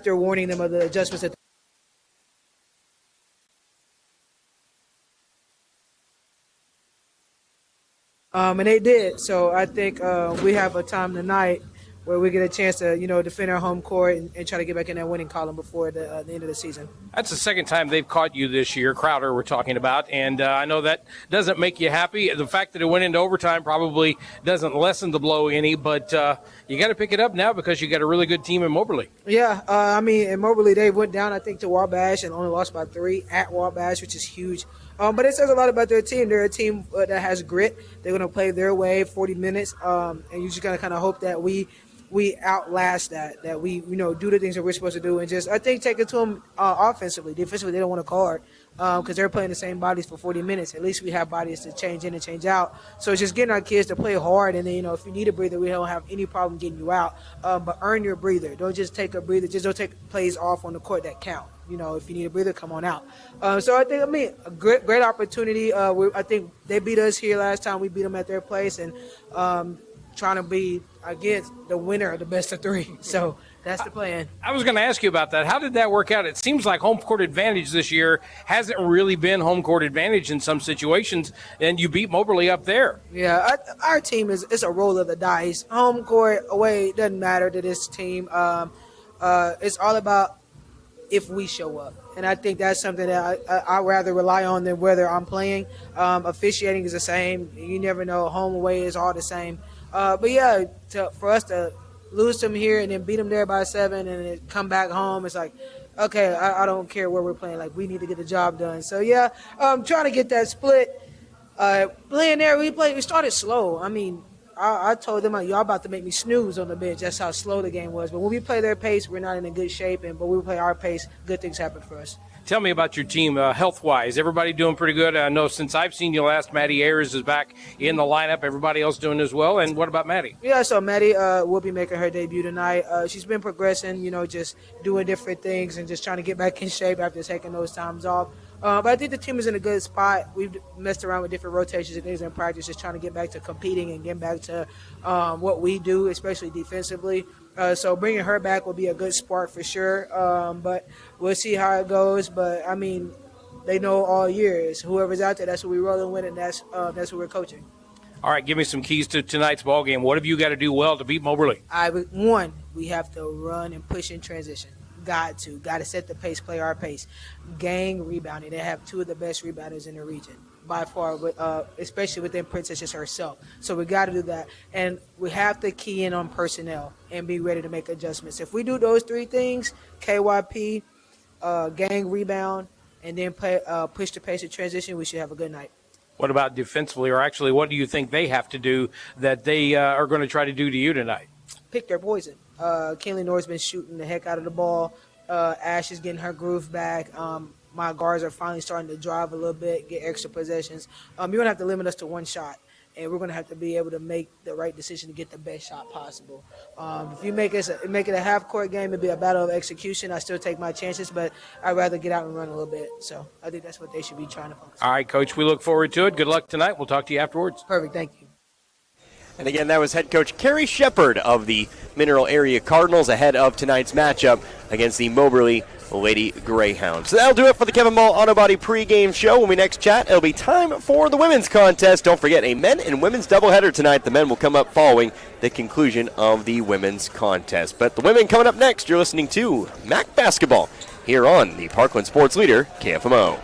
after warning them of the adjustments that and they did. So I think we have a time tonight where we get a chance to, defend our home court and try to get back in that winning column before the end of the season. That's the second time they've caught you this year, Crowder we're talking about, and I know that doesn't make you happy. The fact that it went into overtime probably doesn't lessen the blow any, but you got to pick it up now because you got a really good team in Moberly. Yeah, in Moberly, they went down, I think, to Wabash and only lost by 3 at Wabash, which is huge. But it says a lot about their team. They're a team that has grit. They're going to play their way 40 minutes, and you just got to kind of hope that we outlast that we, do the things that we're supposed to do, and just, I think, take it to them offensively. Defensively, they don't want to guard because they're playing the same bodies for 40 minutes. At least we have bodies to change in and change out. So it's just getting our kids to play hard, and then, if you need a breather, we don't have any problem getting you out. But earn your breather. Don't just take a breather. Just don't take plays off on the court that count. If you need a breather, come on out. So I think, a great opportunity. I think they beat us here last time. We beat them at their place, and trying to be, again, the winner of the best of 3. So that's the plan. I was going to ask you about that. How did that work out? It seems like home court advantage this year hasn't really been home court advantage in some situations, and you beat Moberly up there. Yeah, our team it's a roll of the dice. Home court, away, it doesn't matter to this team. It's all about if we show up. And I think that's something that I rather rely on than whether I'm playing. Officiating is the same. You never know. Home, away is all the same. But yeah, for us to lose them here and then beat them there by 7 and then come back home, it's like, okay, I don't care where we're playing. Like, we need to get the job done. So yeah, trying to get that split. Playing there, we started slow. I told them, y'all about to make me snooze on the bench. That's how slow the game was. But when we play their pace, we're not in a good shape. But when we play our pace, good things happen for us. Tell me about your team health-wise. Everybody doing pretty good? I know since I've seen you last, Maddie Ayers is back in the lineup. Everybody else doing as well. And what about Maddie? Yeah, so Maddie will be making her debut tonight. She's been progressing, just doing different things and just trying to get back in shape after taking those times off. But I think the team is in a good spot. We've messed around with different rotations and things in practice, just trying to get back to competing and getting back to what we do, especially defensively. So bringing her back will be a good spark for sure. But we'll see how it goes. But, they know all year is whoever's out there, that's who we're rolling with, and that's who we're coaching. All right, give me some keys to tonight's ball game. What have you got to do well to beat Moberly? One, we have to run and push in transition. Got to set the pace, play our pace. Gang rebounding. They have 2 of the best rebounders in the region by far, especially within Princess herself. So we got to do that. And we have to key in on personnel and be ready to make adjustments. If we do those 3 things, KYP, gang rebound, and then push the pace of transition, we should have a good night. What about defensively, or actually what do you think they have to do that they are going to try to do to you tonight? Pick their poison. Kinley North's been shooting the heck out of the ball. Ash is getting her groove back. My guards are finally starting to drive a little bit, get extra possessions. You're going to have to limit us to 1 shot, and we're going to have to be able to make the right decision to get the best shot possible. If you make it a half-court game, it'd be a battle of execution. I still take my chances, but I'd rather get out and run a little bit. So I think that's what they should be trying to focus on. All right, Coach, we look forward to it. Good luck tonight. We'll talk to you afterwards. Perfect. Thank you. And again, that was head coach Kerry Shepard of the Mineral Area Cardinals ahead of tonight's matchup against the Moberly Lady Greyhounds. So that'll do it for the Kevin Mull Auto Body pregame show. When we next chat, it'll be time for the women's contest. Don't forget, a men and women's doubleheader tonight. The men will come up following the conclusion of the women's contest. But the women coming up next, you're listening to MACC Basketball here on the Parkland Sports Leader, KFMO.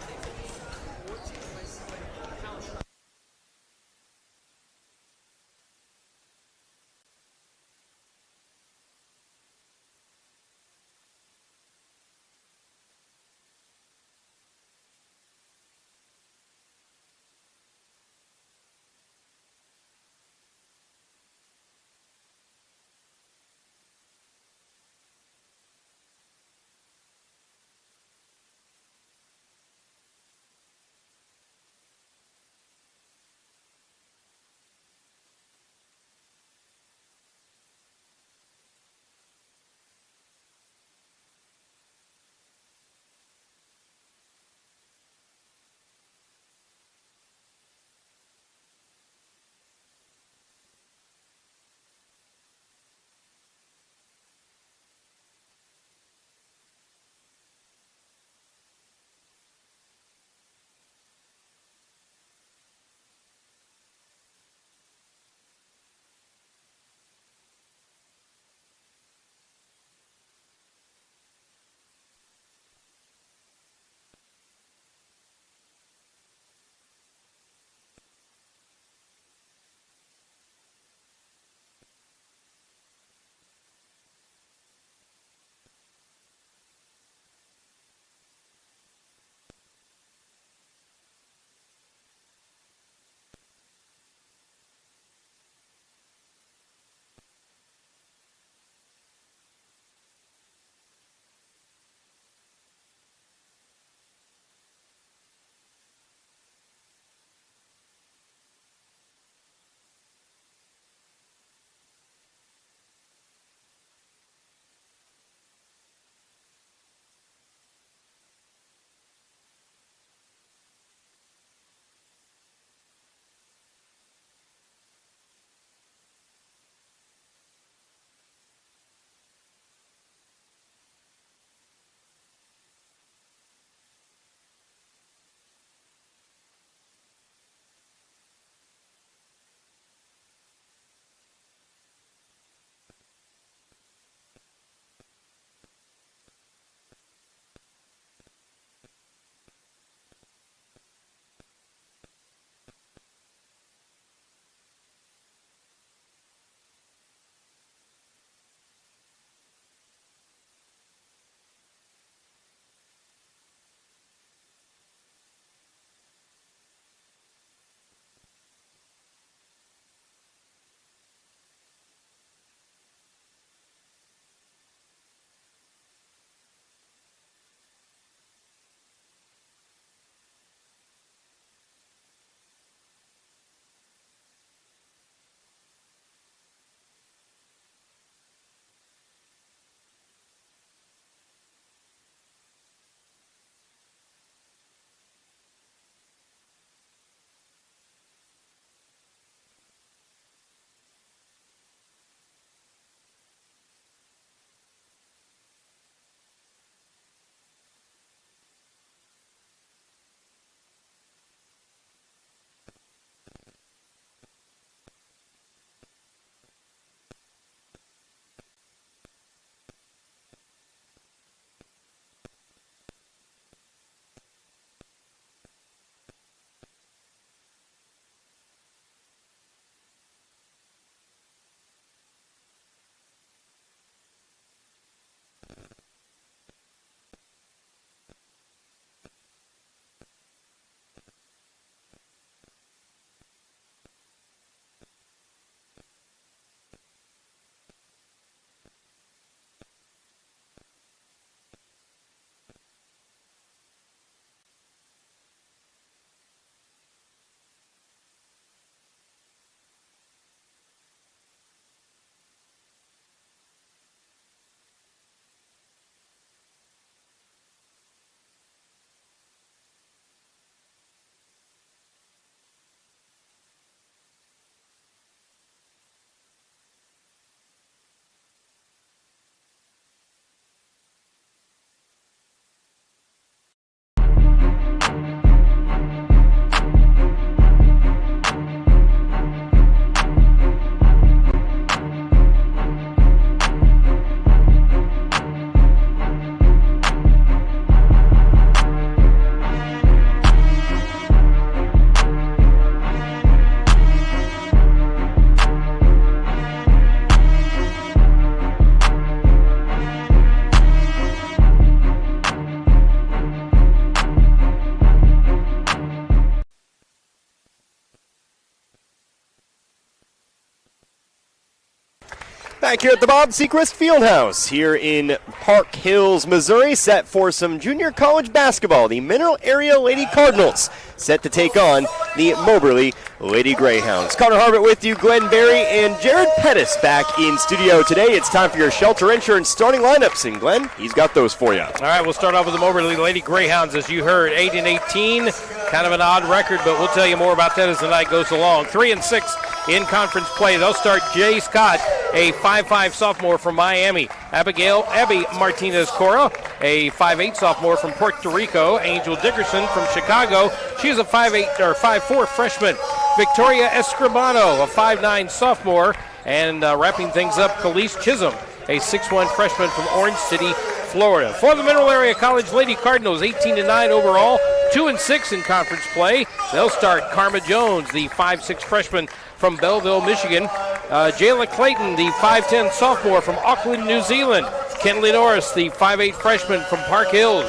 Back here at the Bob Sechrist Fieldhouse here in Park Hills, Missouri, set for some junior college basketball. The Mineral Area Lady Cardinals set to take on the Moberly Lady Greyhounds. Connor Harbert with you, Glenn Berry and Jared Pettis back in studio today. It's time for your shelter insurance starting lineups, and Glenn, he's got those for you. All right, we'll start off with the Moberly Lady Greyhounds, as you heard, 8-18, kind of an odd record, but we'll tell you more about that as the night goes along. 3-6 in conference play. They'll start Jay Scott, a 5'5 sophomore from Miami. Abby Martinez-Cora, a 5'8 sophomore from Puerto Rico. Angel Dickerson from Chicago. She's a 5'4 freshman. Victoria Escribano, a 5'9 sophomore. And wrapping things up, Khalees Chisholm, a 6'1 freshman from Orange City, Florida. For the Mineral Area College Lady Cardinals, 18-9 overall, 2-6 in conference play. They'll start Karma Jones, the 5'6 freshman from Belleville, Michigan. Jayla Clayton, the 5'10 sophomore from Auckland, New Zealand. Kenley Norris, the 5'8 freshman from Park Hills.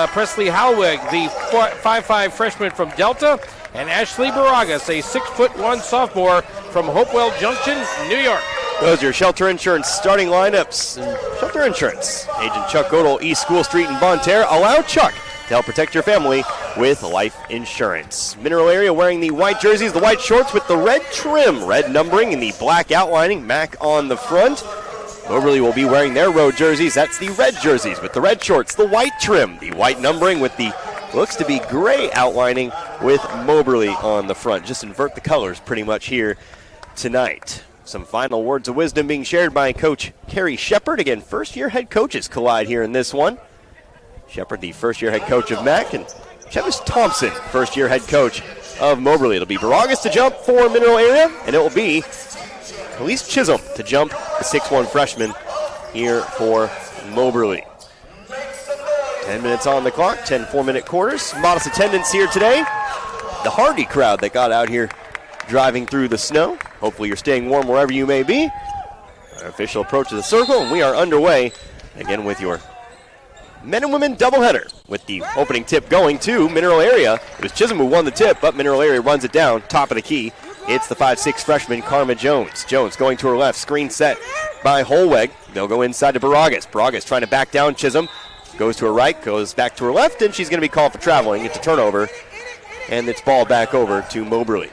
Presley Howig, the 5'5 freshman from Delta. And Ashley Baragas, a 6'1 sophomore from Hopewell Junction, New York. Those are your shelter insurance starting lineups. And shelter insurance. Agent Chuck Godel, East School Street in Bonne Terre. Allow Chuck to help protect your family with life insurance. Mineral Area wearing the white jerseys, the white shorts with the red trim, red numbering and the black outlining, MACC on the front. Moberly will be wearing their road jerseys. That's the red jerseys with the red shorts, the white trim, the white numbering with the looks to be gray outlining with Moberly on the front. Just invert the colors pretty much here tonight. Some final words of wisdom being shared by Coach Carrie Shepard. Again, first-year head coaches collide here in this one. Shepard, the first-year head coach of MACC, and Chevis Thompson, first-year head coach of Moberly. It'll be Baragas to jump for Mineral Area, and it will be Khalees Chisholm to jump, the 6'1 freshman here for Moberly. 10 minutes on the clock, 10 4-minute quarters. Modest attendance here today. The Hardy crowd that got out here driving through the snow. Hopefully you're staying warm wherever you may be. Our official approach to the circle, and we are underway again with your men and women doubleheader with the opening tip going to Mineral Area. It was Chisholm who won the tip, but Mineral Area runs it down, top of the key. It's the 5'6 freshman, Karma Jones. Jones going to her left, screen set by Holweg. They'll go inside to Baragas. Baragas trying to back down Chisholm. Goes to her right, goes back to her left, and she's going to be called for traveling. It's a turnover, and it's ball back over to Moberly.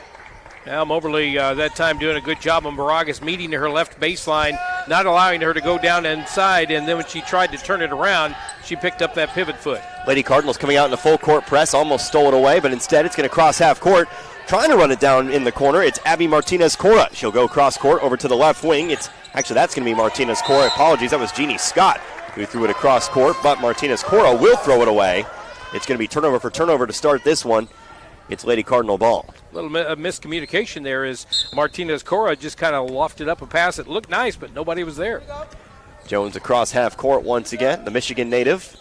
Now Moberly that time doing a good job on Baragas, meeting her left baseline, not allowing her to go down inside, and then when she tried to turn it around, she picked up that pivot foot. Lady Cardinals coming out in a full court press, almost stole it away, but instead it's going to cross half court. Trying to run it down in the corner, it's Abby Martinez-Cora. She'll go cross court over to the left wing. That's going to be Martinez-Cora. Apologies, that was Jeannie Scott who threw it across court, but Martinez-Cora will throw it away. It's going to be turnover for turnover to start this one. It's Lady Cardinal ball. A little miscommunication there is Martinez-Cora just kind of lofted up a pass. It looked nice, but nobody was there. Jones across half court once again, the Michigan native.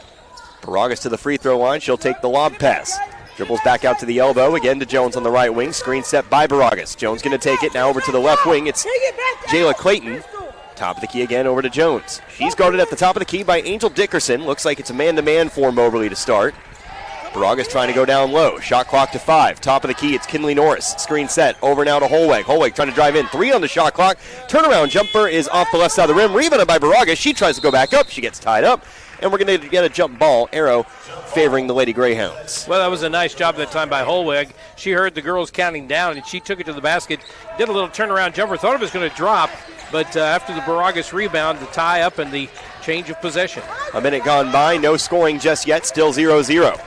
Baragas to the free throw line. She'll take the lob pass. Dribbles back out to the elbow, again to Jones on the right wing. Screen set by Baragas. Jones going to take it, now over to the left wing. It's Jayla Clayton. Top of the key again over to Jones. She's guarded at the top of the key by Angel Dickerson. Looks like it's a man-to-man for Moberly to start. Baragas trying to go down low. Shot clock to 5. Top of the key, it's Kinley Norris. Screen set. Over now to Holweg. Holweg trying to drive in. 3 on the shot clock. Turnaround jumper is off the left side of the rim. Rebounded by Baragas. She tries to go back up. She gets tied up. And we're going to get a jump ball arrow favoring the Lady Greyhounds. Well, that was a nice job that time by Holweg. She heard the girls counting down, and she took it to the basket. Did a little turnaround jumper. Thought it was going to drop. But after the Baragas rebound, the tie up and the change of possession. A minute gone by. No scoring just yet. Still 0-0.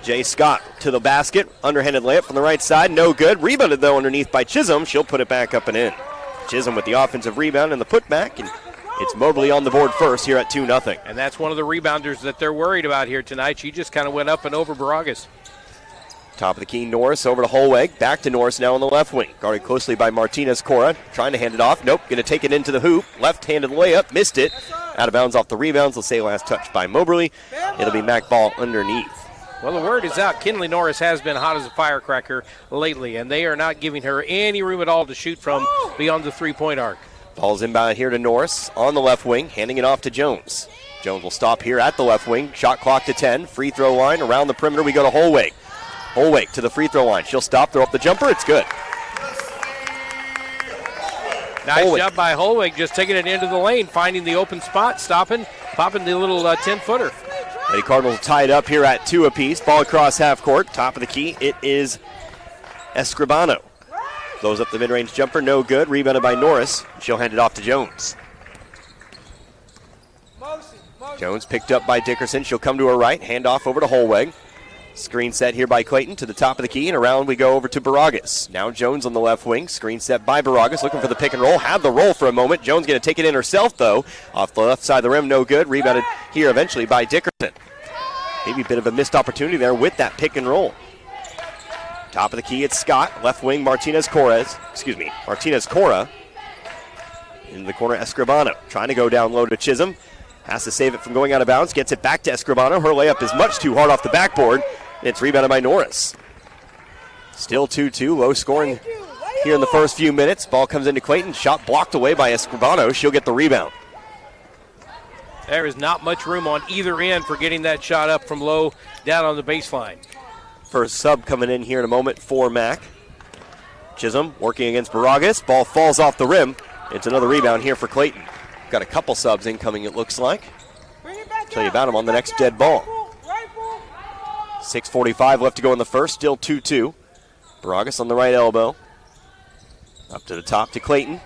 Jay Scott to the basket. Underhanded layup from the right side. No good. Rebounded, though, underneath by Chisholm. She'll put it back up and in. Chisholm with the offensive rebound and the putback. And it's Moberly on the board first here at 2-0. And that's one of the rebounders that they're worried about here tonight. She just kind of went up and over Baragas. Top of the key, Norris over to Holweg. Back to Norris now on the left wing. Guarded closely by Martinez-Cora. Trying to hand it off. Nope. Going to take it into the hoop. Left-handed layup. Missed it. Out of bounds off the rebounds. Let's say last touch by Moberly. It'll be MACC ball underneath. Well, the word is out. Kinley Norris has been hot as a firecracker lately, and they are not giving her any room at all to shoot from beyond the three-point arc. Ball's inbound here to Norris on the left wing. Handing it off to Jones. Jones will stop here at the left wing. Shot clock to 10. Free throw line around the perimeter. We go to Holweg. Holweg to the free throw line. She'll stop, throw up the jumper. It's good. Nice Holwick. job by Holwick, just taking it into the lane, finding the open spot, stopping, popping the little 10-footer. The Cardinals tied up here at 2 apiece. Ball across half court. Top of the key, it is Escribano. Throws up the mid-range jumper, no good. Rebounded by Norris. She'll hand it off to Jones. Jones picked up by Dickerson. She'll come to her right. Hand off over to Holweg. Screen set here by Clayton to the top of the key, and around we go over to Baragas. Now Jones on the left wing. Screen set by Baragas, looking for the pick and roll. Had the roll for a moment. Jones going to take it in herself, though. Off the left side of the rim, no good. Rebounded here eventually by Dickerson. Maybe a bit of a missed opportunity there with that pick and roll. Top of the key, it's Scott. Left wing, Martinez Cora. In the corner, Escribano. Trying to go down low to Chisholm. Has to save it from going out of bounds. Gets it back to Escribano. Her layup is much too hard off the backboard. It's rebounded by Norris. Still 2-2. Low scoring here in the first few minutes. Ball comes into Clayton. Shot blocked away by Escribano. She'll get the rebound. There is not much room on either end for getting that shot up from low down on the baseline. First sub coming in here in a moment for MACC. Chisholm working against Baragas. Ball falls off the rim. It's another rebound here for Clayton. Got a couple subs incoming, it looks like. Tell you about them on the next dead ball. 6:45 left to go in the first. Still 2-2. Baragas on the right elbow. Up to the top to Clayton.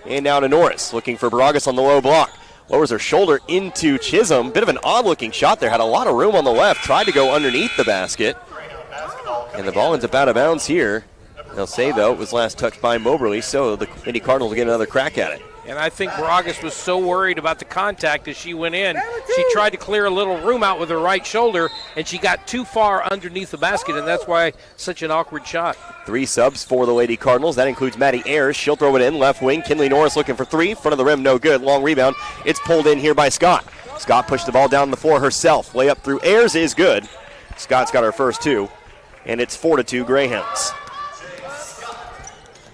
And now to Norris. Looking for Baragas on the low block. Lowers her shoulder into Chisholm. Bit of an odd-looking shot there. Had a lot of room on the left. Tried to go underneath the basket. And the ball ends up out of bounds here. They'll say, though, it was last touched by Moberly, so the Lady Cardinals will get another crack at it. And I think Baragas was so worried about the contact as she went in. She tried to clear a little room out with her right shoulder, and she got too far underneath the basket, and that's why such an awkward shot. 3 subs for the Lady Cardinals. That includes Maddie Ayers. She'll throw it in. Left wing. Kinley Norris looking for 3. Front of the rim, no good. Long rebound. It's pulled in here by Scott. Scott pushed the ball down the floor herself. Layup through Ayers is good. Scott's got her first 2, and it's 4-2 Greyhounds.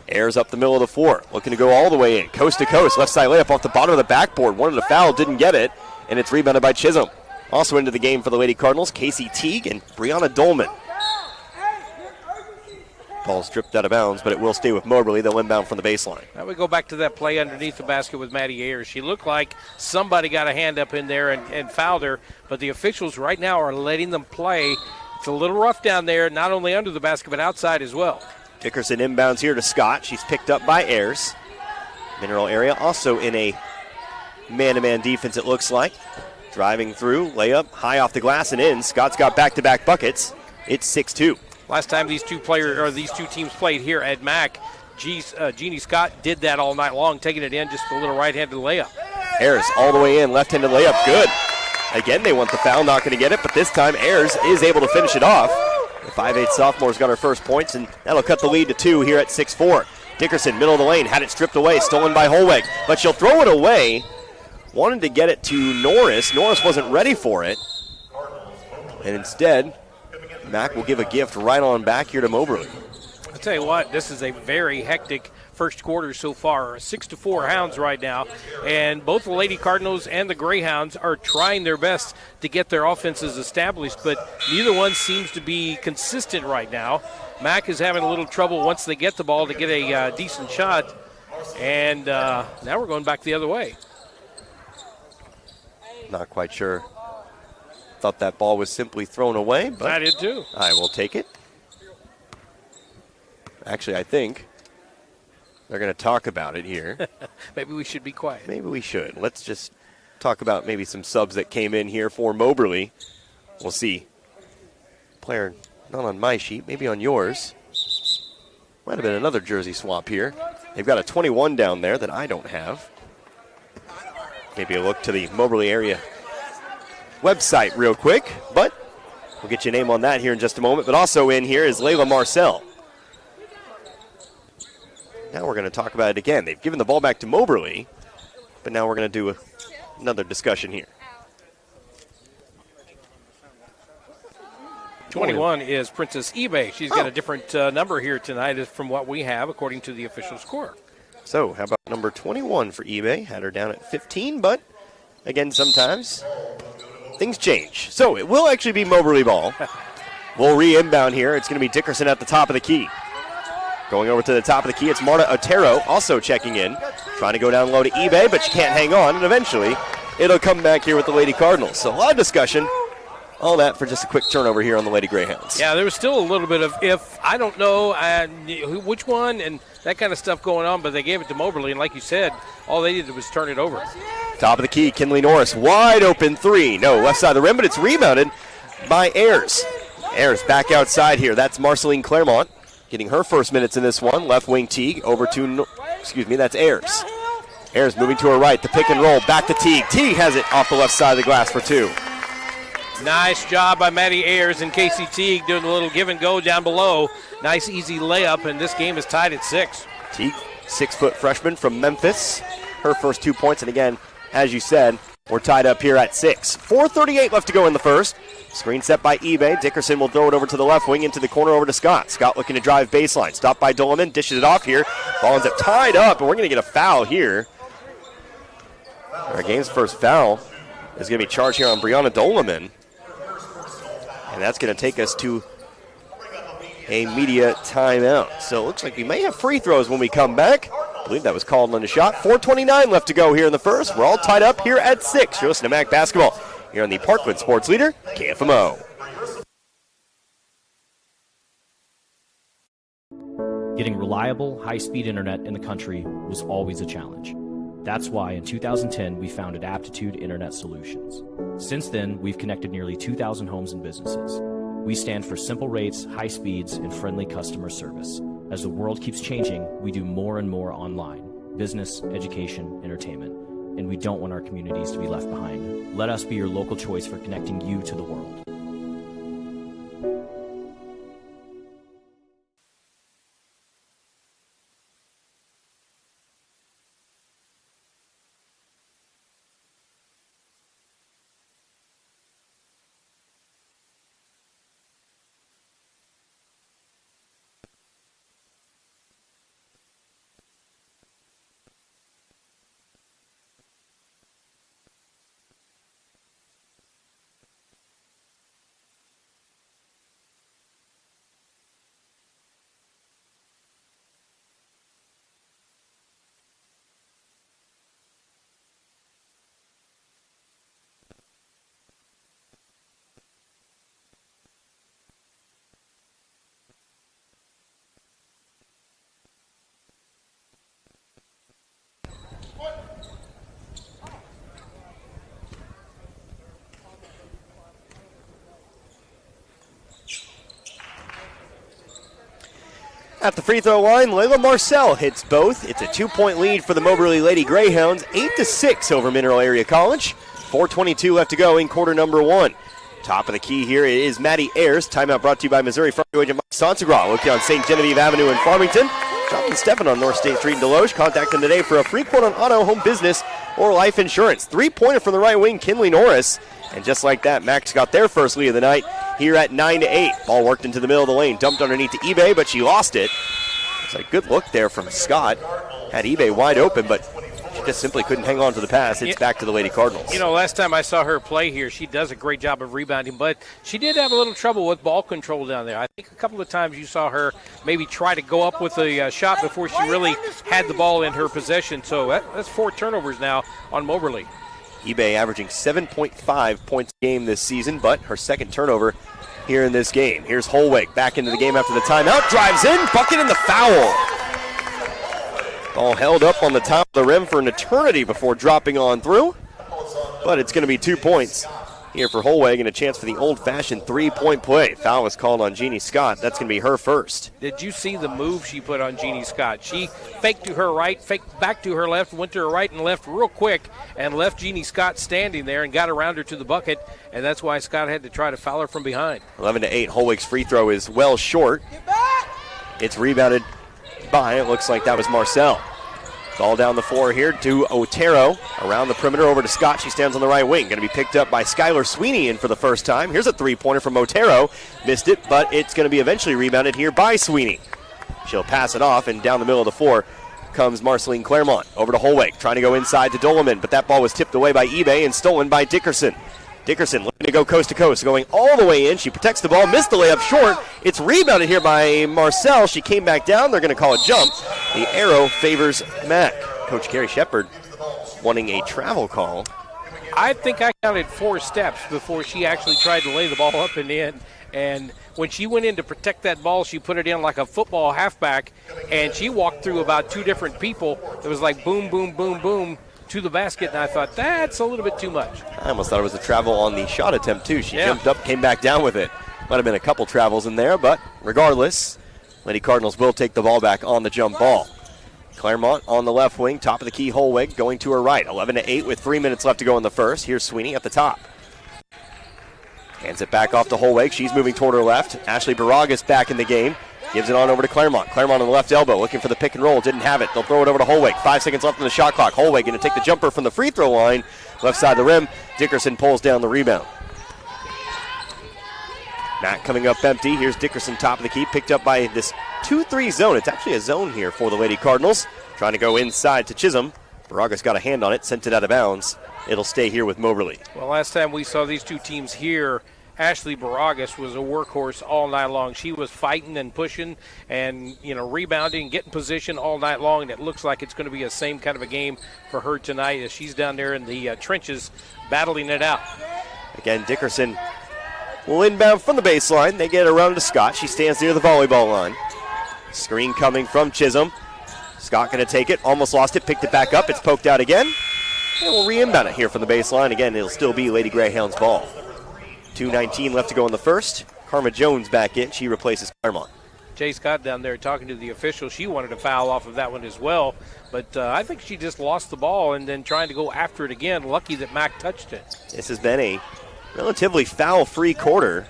Ayers up the middle of the floor, looking to go all the way in, coast to coast. Left side layup off the bottom of the backboard. Wanted a foul, didn't get it, and it's rebounded by Chisholm. Also into the game for the Lady Cardinals, Casey Teague and Brianna Dolman. Ball's stripped out of bounds, but it will stay with Moberly. They'll inbound from the baseline. Now we go back to that play underneath the basket with Maddie Ayers. She looked like somebody got a hand up in there and fouled her, but the officials right now are letting them play. It's a little rough down there, not only under the basket, but outside as well. Dickerson inbounds here to Scott. She's picked up by Ayers. Mineral area also in a man-to-man defense, it looks like. Driving through, layup, high off the glass and in. Scott's got back-to-back buckets. It's 6-2. Last time these two teams played here at MACC, Jeannie Scott did that all night long, taking it in, just a little right-handed layup. Ayers all the way in, left-handed layup, good. Again, they want the foul, not going to get it, but this time Ayers is able to finish it off. The 5'8 sophomore's got her first points, and that'll cut the lead to 2 here at 6-4. Dickerson, middle of the lane, had it stripped away, stolen by Holweg, but she'll throw it away. Wanted to get it to Norris. Norris wasn't ready for it. And instead, MACC will give a gift right on back here to Moberly. I'll tell you what, this is a very hectic first quarter so far. 6-4 Hounds right now, and both the Lady Cardinals and the Greyhounds are trying their best to get their offenses established, but neither one seems to be consistent right now. MACC is having a little trouble once they get the ball to get a decent shot, and now we're going back the other way. Not quite sure. Thought that ball was simply thrown away, but I did too. I will take it. Actually, I think they're going to talk about it here. Maybe we should be quiet. Maybe we should. Let's just talk about maybe some subs that came in here for Moberly. We'll see. Player not on my sheet, maybe on yours. Might have been another jersey swap here. They've got a 21 down there that I don't have. Maybe a look to the Moberly area website real quick, but we'll get you a name on that here in just a moment. But also in here is Layla Marcel. Now we're going to talk about it again. They've given the ball back to Moberly, but now we're going to do another discussion here. 21 is Princess eBay. She's got a different number here tonight from what we have, according to the official score. So how about number 21 for eBay? Had her down at 15, but again, sometimes things change. So it will actually be Moberly ball. We'll re-inbound here. It's going to be Dickerson at the top of the key. Going over to the top of the key, it's Marta Otero also checking in. Trying to go down low to eBay, but she can't hang on, and eventually it'll come back here with the Lady Cardinals. So a lot of discussion. All that for just a quick turnover here on the Lady Greyhounds. Yeah, there was still a little bit of if, I don't know which one, and that kind of stuff going on, but they gave it to Moberly, and like you said, all they did was turn it over. Top of the key, Kinley Norris, wide open three. No, left side of the rim, but it's rebounded by Ayers. Ayers back outside here. That's Marceline Claremont getting her first minutes in this one. Left wing Teague over to, that's Ayers. Ayers moving to her right, the pick and roll, back to Teague. Teague has it off the left side of the glass for two. Nice job by Maddie Ayers and Casey Teague doing a little give and go down below. Nice easy layup, and this game is tied at 6. Teague, 6-foot freshman from Memphis. Her first 2 points, and again, as you said, we're tied up here at 6. 4:38 left to go in the first. Screen set by eBay. Dickerson will throw it over to the left wing into the corner over to Scott. Scott looking to drive baseline. Stopped by Doleman, dishes it off here. Ball ends up tied up, and we're going to get a foul here. Our game's first foul is going to be charged here on Brianna Doleman. And that's going to take us to a media timeout. So it looks like we may have free throws when we come back. I believe that was called on the shot. 4:29 left to go here in the first. We're all tied up here at 6. You're listening to MACC Basketball here on the Parkland Sports Leader, KFMO. Getting reliable, high-speed internet in the country was always a challenge. That's why in 2010 we founded Aptitude Internet Solutions. Since then, we've connected nearly 2,000 homes and businesses. We stand for simple rates, high speeds, and friendly customer service. As the world keeps changing, we do more and more online: business, education, entertainment. And we don't want our communities to be left behind. Let us be your local choice for connecting you to the world. At the free throw line, Layla Marcel hits both. It's a 2-point lead for the Moberly Lady Greyhounds, 8-6 over Mineral Area College. 4:22 left to go in quarter number 1. Top of the key here is Maddie Ayers. Timeout brought to you by Missouri Farming agent Mike Sansagra. Located on St. Genevieve Avenue in Farmington. Jonathan Steffen on North State Street in Deloge. Contact them today for a free quote on auto, home business, or life insurance. 3-pointer from the right wing, Kinley Norris. And just like that, MACC got their first lead of the night here at 9-8. Ball worked into the middle of the lane, dumped underneath to eBay, but she lost it. It's a good look there from Scott. Had eBay wide open, but she just simply couldn't hang on to the pass. It's back to the Lady Cardinals. You know, last time I saw her play here, she does a great job of rebounding, but she did have a little trouble with ball control down there. I think a couple of times you saw her maybe try to go up with a shot before she really had the ball in her possession. So that's 4 turnovers now on Moberly. eBay averaging 7.5 points a game this season, but her second turnover here in this game. Here's Holweg back into the game after the timeout. Drives in, bucket and the foul. Ball held up on the top of the rim for an eternity before dropping on through. But it's going to be 2 points here for Holweg and a chance for the old-fashioned 3-point play. Foul was called on Jeannie Scott. That's going to be her first. Did you see the move she put on Jeannie Scott? She faked to her right, faked back to her left, went to her right and left real quick, and left Jeannie Scott standing there and got around her to the bucket, and that's why Scott had to try to foul her from behind. 11-8. Holweg's free throw is well short. It's rebounded by, it looks like that was Marcel. Ball down the floor here to Otero. Around the perimeter over to Scott. She stands on the right wing. Going to be picked up by Skylar Sweeney in for the first time. Here's a 3-pointer from Otero. Missed it, but it's going to be eventually rebounded here by Sweeney. She'll pass it off, and down the middle of the floor comes Marceline Claremont. Over to Holweg, trying to go inside to Doleman, but that ball was tipped away by eBay and stolen by Dickerson. Dickerson looking to go coast to coast, going all the way in. She protects the ball, missed the layup short. It's rebounded here by Marcel. She came back down. They're going to call a jump. The arrow favors MACC. Coach Carrie Shepard wanting a travel call. I think I counted 4 steps before she actually tried to lay the ball up and in. And when she went in to protect that ball, she put it in like a football halfback, and she walked through about 2 different people. It was like boom, boom, boom, boom to the basket, and I thought, that's a little bit too much. I almost thought it was a travel on the shot attempt, too. She jumped up, came back down with it. Might have been a couple travels in there, but regardless, Lady Cardinals will take the ball back on the jump ball. Claremont on the left wing, top of the key, Holweg going to her right. 11-8 with 3 minutes left to go in the first. Here's Sweeney at the top. Hands it back off to Holweg. She's moving toward her left. Ashley Baragas back in the game. Gives it on over to Claremont. Claremont on the left elbow, looking for the pick and roll. Didn't have it. They'll throw it over to Holweg. 5 seconds left on the shot clock. Holweg going to take the jumper from the free throw line. Left side of the rim. Dickerson pulls down the rebound. Matt coming up empty. Here's Dickerson, top of the key, picked up by this 2-3 zone. It's actually a zone here for the Lady Cardinals. Trying to go inside to Chisholm. Baragas got a hand on it, sent it out of bounds. It'll stay here with Moberly. Well, last time we saw these two teams here, Ashley Baragas was a workhorse all night long. She was fighting and pushing and, rebounding, getting position all night long, and it looks like it's going to be the same kind of a game for her tonight as she's down there in the trenches battling it out. Again, Dickerson will inbound from the baseline. They get it around to Scott. She stands near the volleyball line. Screen coming from Chisholm. Scott going to take it. Almost lost it. Picked it back up. It's poked out again. And we'll re-inbound it here from the baseline. Again, it'll still be Lady Greyhounds' ball. 2:19 left to go in the first. Karma Jones back in. She replaces Claremont. Jay Scott down there talking to the official. She wanted a foul off of that one as well. But I think she just lost the ball and then trying to go after it again. Lucky that MACC touched it. This has been a relatively foul-free quarter.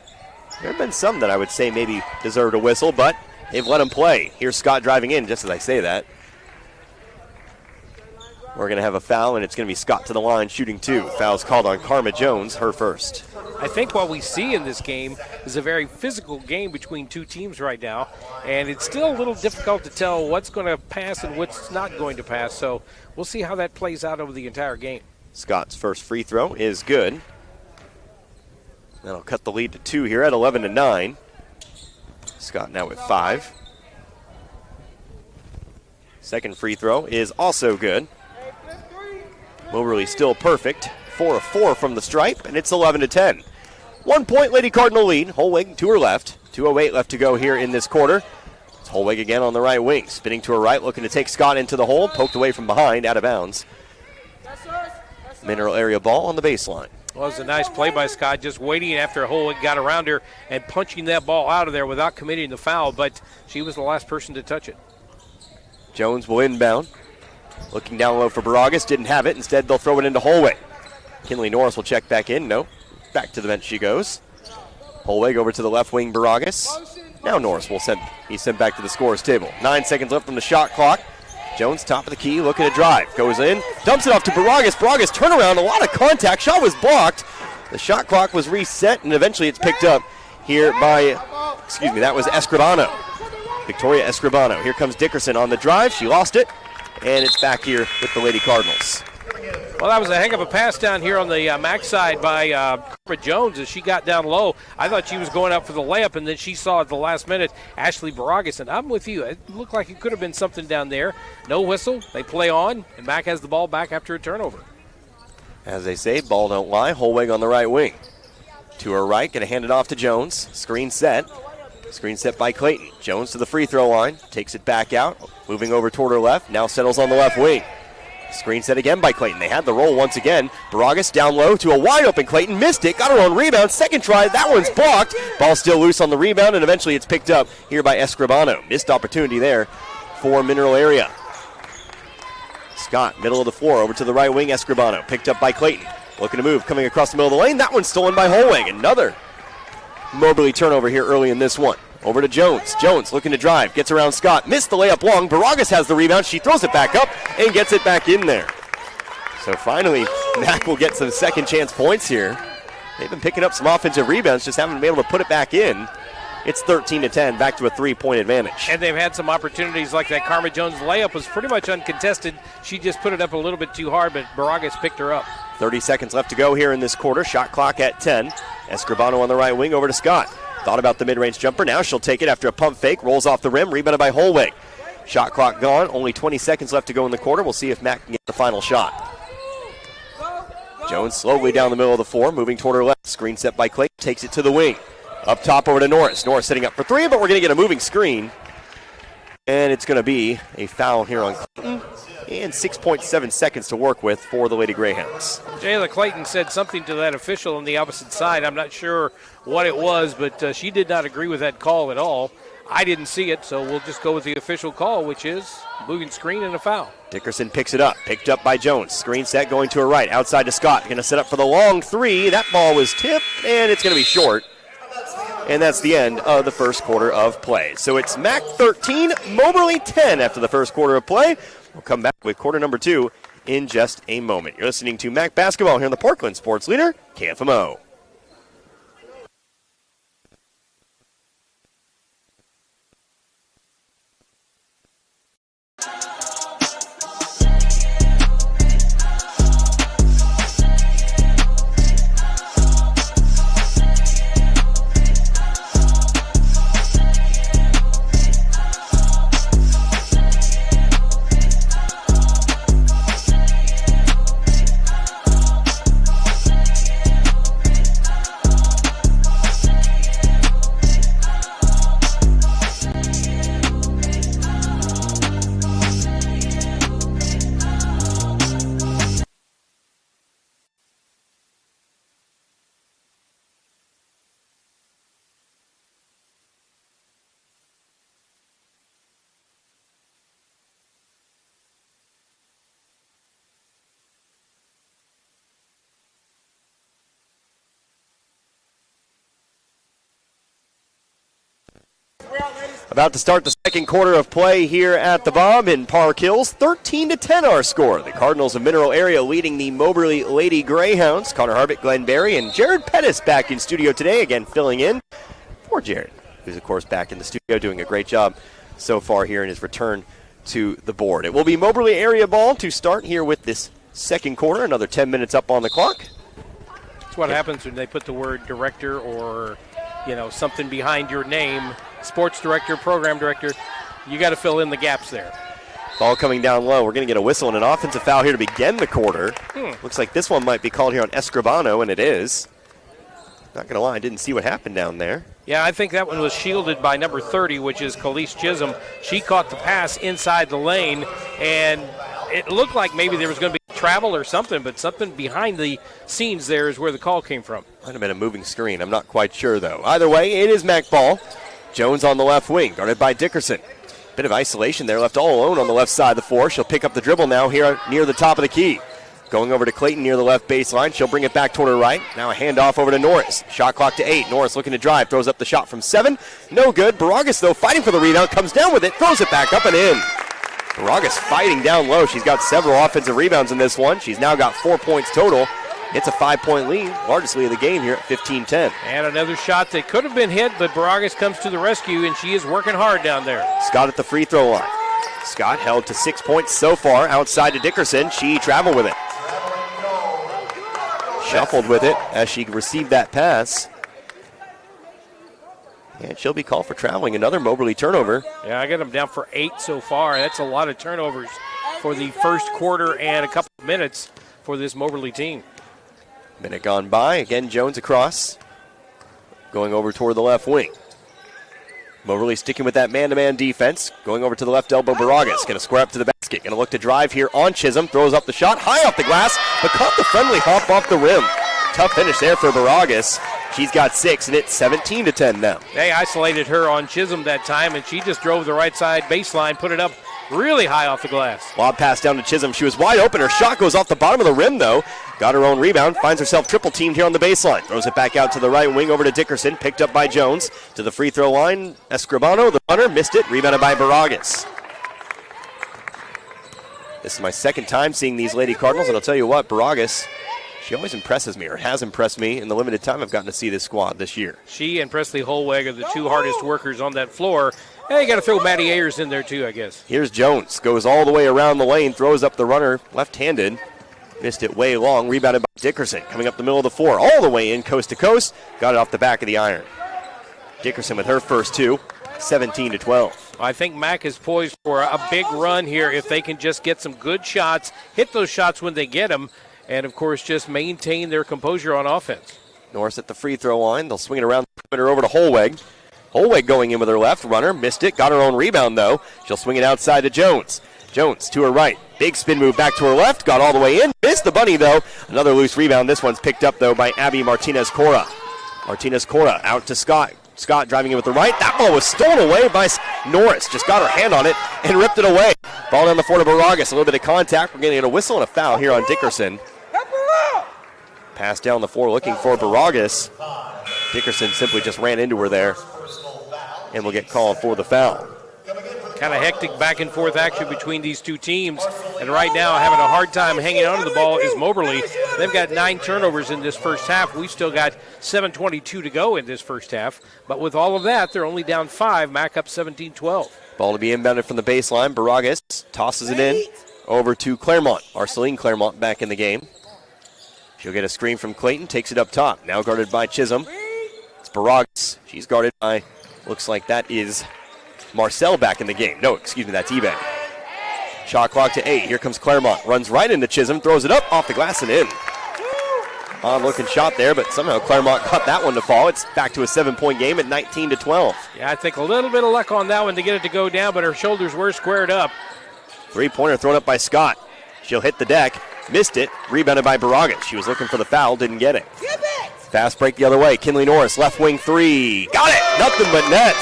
There have been some that I would say maybe deserved a whistle, but they've let them play. Here's Scott driving in, just as I say that. We're going to have a foul, and it's going to be Scott to the line, shooting 2. Foul's called on Karma Jones, her first. I think what we see in this game is a very physical game between two teams right now, and it's still a little difficult to tell what's going to pass and what's not going to pass, so we'll see how that plays out over the entire game. Scott's first free throw is good. That'll cut the lead to 2 here at 11-9. Scott now with 5. Second free throw is also good. Moberly still perfect. 4 of 4 from the stripe, and it's 11-10. 1 point Lady Cardinal lead. Holweg to her left. 2:08 left to go here in this quarter. It's Holweg again on the right wing. Spinning to her right, looking to take Scott into the hole. Poked away from behind, out of bounds. Mineral area ball on the baseline. Well, it was a nice play by Scott, just waiting after Holweg got around her and punching that ball out of there without committing the foul, but she was the last person to touch it. Jones will inbound. Looking down low for Baragas, didn't have it. Instead, they'll throw it into Holweg. Kinley Norris will check back in. No, back to the bench she goes. Holweg over to the left wing, Baragas. Now Norris will he's sent back to the scorer's table. 9 seconds left on the shot clock. Jones, top of the key, looking to drive. Goes in, dumps it off to Baragas. Baragas turnaround, a lot of contact. Shot was blocked. The shot clock was reset, and eventually it's picked up here by, that was Escribano. Victoria Escribano. Here comes Dickerson on the drive. She lost it, and it's back here with the Lady Cardinals. Well, that was a heck of a pass down here on the MACC side by Karma Jones as she got down low. I thought she was going up for the layup, and then she saw at the last minute Ashley Baragas, and I'm with you. It looked like it could have been something down there. No whistle. They play on, and MACC has the ball back after a turnover. As they say, ball don't lie. Holweg on the right wing. To her right, going to hand it off to Jones. Screen set. Screen set by Clayton. Jones to the free throw line. Takes it back out. Moving over toward her left. Now settles on the left wing. Screen set again by Clayton. They had the roll once again. Baragas down low to a wide open Clayton. Missed it. Got her own rebound. Second try. That one's blocked. Ball still loose on the rebound, and eventually it's picked up here by Escribano. Missed opportunity there for Mineral Area. Scott, middle of the floor, over to the right wing. Escribano picked up by Clayton. Looking to move. Coming across the middle of the lane. That one's stolen by Holweg. Another Moberly turnover here early in this one. Over to Jones. Jones looking to drive. Gets around Scott. Missed the layup long. Baragas has the rebound. She throws it back up and gets it back in there. So finally, MACC will get some second chance points here. They've been picking up some offensive rebounds, just haven't been able to put it back in. It's 13-10, back to a 3-point advantage. And they've had some opportunities like that. Karma Jones' layup was pretty much uncontested. She just put it up a little bit too hard, but Baragas picked her up. 30 seconds left to go here in this quarter. Shot clock at 10. Escribano on the right wing over to Scott. Thought about the mid-range jumper. Now she'll take it after a pump fake. Rolls off the rim. Rebounded by Holweg. Shot clock gone. Only 20 seconds left to go in the quarter. We'll see if Mac can get the final shot. Jones slowly down the middle of the floor, moving toward her left. Screen set by Clayton. Takes it to the wing. Up top over to Norris. Norris setting up for three, but we're going to get a moving screen. And it's going to be a foul here on Clayton. And 6.7 seconds to work with for the Lady Greyhounds. Jayla Clayton said something to that official on the opposite side. I'm not sure what it was, but she did not agree with that call at all. I didn't see it, so we'll just go with the official call, which is moving screen and a foul. Dickerson picks it up. Picked up by Jones. Screen set going to her right. Outside to Scott. Going to set up for the long three. That ball was tipped, and it's going to be short. And that's the end of the first quarter of play. So it's MACC 13, Moberly 10 after the first quarter of play. We'll come back with quarter number 2 in just a moment. You're listening to MACC Basketball here on the Parkland Sports Leader, KFMO. About to start the second quarter of play here at the Bob in Park Hills. 13-10 our score. The Cardinals of Mineral Area leading the Moberly Lady Greyhounds. Connor Harbitt, Glenn Berry, and Jared Pettis back in studio today, again filling in for Jared, who's of course back in the studio doing a great job so far here in his return to the board. It will be Moberly area ball to start here with this second quarter. Another 10 minutes up on the clock. That's what happens when they put the word director or, something behind your name. Sports director, program director, you got to fill in the gaps there. Ball coming down low. We're going to get a whistle and an offensive foul here to begin the quarter. Looks like this one might be called here on Escribano, and it is. Not going to lie, I didn't see what happened down there. Yeah, I think that one was shielded by number 30, which is Khalees Chisholm. She caught the pass inside the lane, and it looked like maybe there was going to be travel or something, but something behind the scenes there is where the call came from. Might have been a moving screen. I'm not quite sure, though. Either way, it is MACC ball. Jones on the left wing, guarded by Dickerson. Bit of isolation there, left all alone on the left side of the floor. She'll pick up the dribble now here near the top of the key. Going over to Clayton near the left baseline. She'll bring it back toward her right. Now a handoff over to Norris. Shot clock to 8. Norris looking to drive. Throws up the shot from 7. No good. Baragas, though, fighting for the rebound. Comes down with it. Throws it back up and in. Baragas fighting down low. She's got several offensive rebounds in this one. She's now got 4 points total. It's a 5-point lead, largest lead of the game here at 15-10. And another shot that could have been hit, but Baragas comes to the rescue, and she is working hard down there. Scott at the free throw line. Scott held to 6 points so far outside to Dickerson. She traveled with it. Shuffled with it as she received that pass. And she'll be called for traveling. Another Moberly turnover. Yeah, I got them down for 8 so far. That's a lot of turnovers for the first quarter and a couple of minutes for this Moberly team. Minute gone by. Again, Jones across. Going over toward the left wing. Moberly sticking with that man-to-man defense. Going over to the left elbow, Baragas. Going to square up to the basket. Going to look to drive here on Chisholm. Throws up the shot. High off the glass, but caught the friendly hop off the rim. Tough finish there for Baragas. She's got 6, and it's 17-10 now. They isolated her on Chisholm that time, and she just drove the right side baseline, put it up really high off the glass. Lob pass down to Chisholm. She was wide open. Her shot goes off the bottom of the rim, though. Got her own rebound. Finds herself triple-teamed here on the baseline. Throws it back out to the right wing over to Dickerson. Picked up by Jones. To the free throw line. Escribano, the runner, missed it. Rebounded by Baragas. This is my second time seeing these Lady Cardinals, and I'll tell you what, Baragas, she always impresses me, or has impressed me in the limited time I've gotten to see this squad this year. She and Presley Holweg are the two hardest workers on that floor. Hey, you got to throw Maddie Ayers in there too, I guess. Here's Jones. Goes all the way around the lane. Throws up the runner left-handed. Missed it way long. Rebounded by Dickerson. Coming up the middle of the floor. All the way in coast to coast. Got it off the back of the iron. Dickerson with her first 2. 17-12. I think MACC is poised for a big run here if they can just get some good shots, hit those shots when they get them, and, of course, just maintain their composure on offense. Norris at the free throw line. They'll swing it around the perimeter over to Holweg. Holweg going in with her left. Runner missed it. Got her own rebound, though. She'll swing it outside to Jones. Jones to her right. Big spin move back to her left. Got all the way in. Missed the bunny, though. Another loose rebound. This one's picked up, though, by Abby Martinez-Cora. Martinez-Cora out to Scott. Scott driving in with the right. That ball was stolen away by Norris. Just got her hand on it and ripped it away. Ball down the floor to Baragas. A little bit of contact. We're getting a whistle and a foul here on Dickerson. Pass down the floor looking for Baragas. Dickerson simply just ran into her there and will get called for the foul. Kind of hectic back and forth action between these two teams. And right now having a hard time hanging on to the ball is Moberly. They've got 9 turnovers in this first half. We've still got 7:22 to go in this first half. But with all of that, they're only down 5. MACC up 17-12. Ball to be inbounded from the baseline. Baragas tosses it in over to Claremont. Marceline Claremont back in the game. She'll get a screen from Clayton. Takes it up top. Now guarded by Chisholm. It's Baragas. She's guarded by, looks like that is Marcel back in the game. No, excuse me, that's Eben. Shot clock to 8. Here comes Claremont. Runs right into Chisholm. Throws it up off the glass and in. Odd-looking shot there, but somehow Claremont cut that one to fall. It's back to a 7-point game at 19-12. Yeah, I think a little bit of luck on that one to get it to go down, but her shoulders were squared up. Three-pointer thrown up by Scott. She'll hit the deck. Missed it. Rebounded by Baragas. She was looking for the foul. Didn't get it. Fast break the other way. Kinley Norris, left wing 3. Got it! Nothing but net.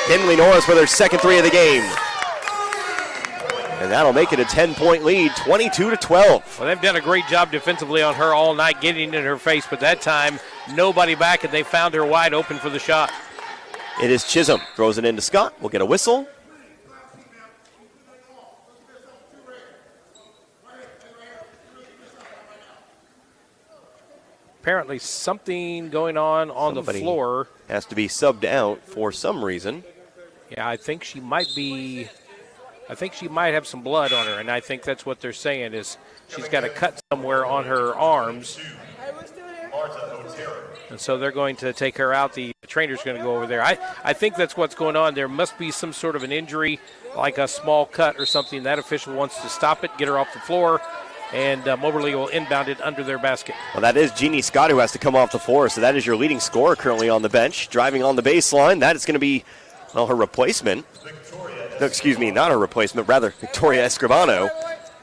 Kinley Norris with her second 3 of the game. And that'll make it a 10-point lead, 22-12. Well, they've done a great job defensively on her all night, getting in her face, but that time, nobody back, and they found her wide open for the shot. It is Chisholm. Throws it into Scott. We'll get a whistle. Apparently something going on Somebody the floor. Has to be subbed out for some reason. Yeah, I think she might have some blood on her, and I think that's what they're saying is she's got a cut somewhere on her arms. And so they're going to take her out. The trainer's going to go over there. I think that's what's going on. There must be some sort of an injury, like a small cut or something. That official wants to stop it, get her off the floor, and Moberly will inbound it under their basket. Well, that is Jeannie Scott who has to come off the floor, so that is your leading scorer currently on the bench. Driving on the baseline, that is going to be, well, her replacement. No, excuse me, not her replacement, rather Victoria Escribano.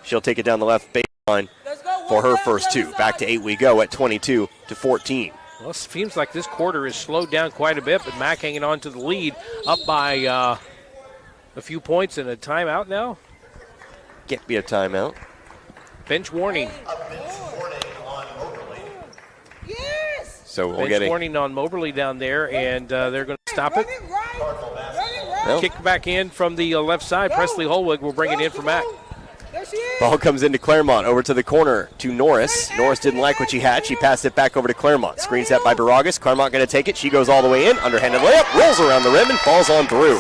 She'll take it down the left baseline for her first 2. Back to 8 we go at 22-14. Well, it seems like this quarter is slowed down quite a bit, but MACC hanging on to the lead, up by a few points and a timeout now. Can't be a timeout. Bench warning. So we'll Bench get a warning on Moberly down there, and they're going to stop it. well, Kick back in from the left side. Presley Holweg will bring it in for MACC. ball comes into Claremont, over to the corner to Norris. Norris didn't like what she had. She passed it back over to Claremont. Screen set by Baragas. Claremont going to take it. She goes all the way in. Underhanded layup. Rolls around the rim and falls on through.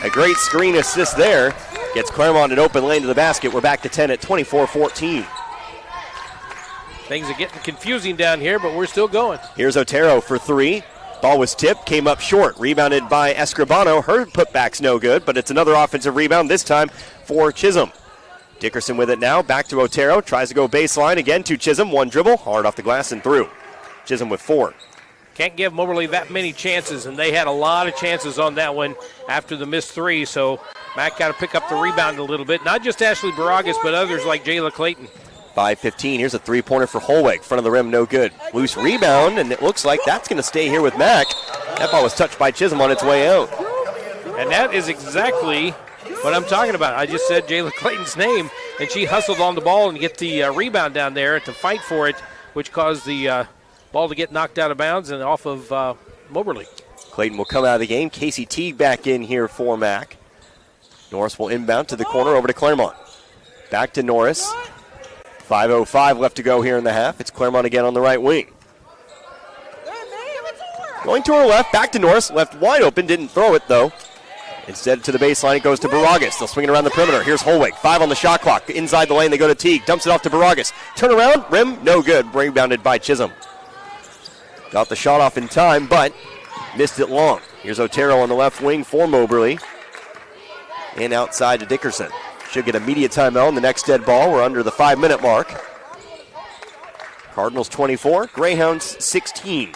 A great screen assist there. Gets Claremont an open lane to the basket. We're back to 10 at 24-14. Things are getting confusing down here, but we're still going. Here's Otero for 3. Ball was tipped, came up short. Rebounded by Escribano. Her putback's no good, but it's another offensive rebound, this time for Chisholm. Dickerson with it now. Back to Otero. Tries to go baseline again to Chisholm. One dribble. Hard off the glass and through. Chisholm with 4. Can't give Moberly that many chances, and they had a lot of chances on that one after the missed 3, so MACC got to pick up the rebound a little bit. Not just Ashley Baragas, but others like Jayla Clayton. 5:15. Here's a 3-pointer for Holweg. Front of the rim, no good. Loose rebound, and it looks like that's going to stay here with MACC. That ball was touched by Chisholm on its way out. And that is exactly what I'm talking about. I just said Jayla Clayton's name, and she hustled on the ball and get the rebound down there to fight for it, which caused the ball to get knocked out of bounds and off of Moberly. Clayton will come out of the game. Casey Teague back in here for MACC. Norris will inbound to the corner over to Claremont. Back to Norris. 5:05 left to go here in the half. It's Claremont again on the right wing. Going to her left, back to Norris. Left wide open, didn't throw it though. Instead to the baseline, it goes to Baragas. They'll swing it around the perimeter. Here's Holweg. 5 on the shot clock. Inside the lane, they go to Teague. Dumps it off to Baragas. Turn around, rim, no good. Rebounded by Chisholm. Got the shot off in time, but missed it long. Here's Otero on the left wing for Moberly. and outside to Dickerson. Should get a media timeout on the next dead ball. We're under the 5-minute mark. Cardinals 24, Greyhounds 16.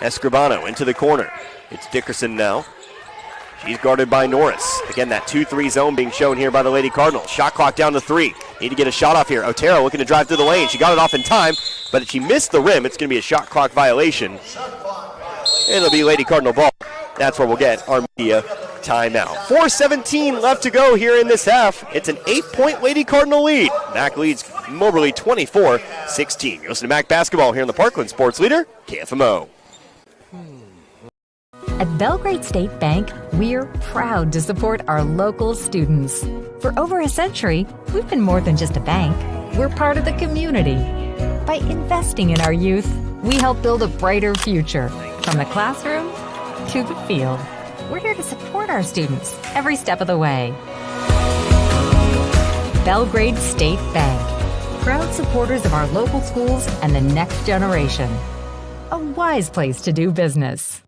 Escribano into the corner. It's Dickerson now. She's guarded by Norris. Again, that 2-3 zone being shown here by the Lady Cardinals. Shot clock down to 3. Need to get a shot off here. Otero looking to drive through the lane. She got it off in time, but she missed the rim. It's going to be a shot clock violation. And it'll be Lady Cardinal ball. That's where we'll get our media timeout. 4:17 left to go here in this half. It's an 8-point Lady Cardinal lead. MACC leads Moberly 24-16. You listen to MACC basketball here in the Parkland Sports Leader, KFMO. At Belgrade State Bank, we're proud to support our local students. For over a century, we've been more than just a bank. We're part of the community. By investing in our youth, we help build a brighter future, from the classroom to the field. We're here to support our students every step of the way. Belgrade State Bank, proud supporters of our local schools and the next generation. A wise place to do business.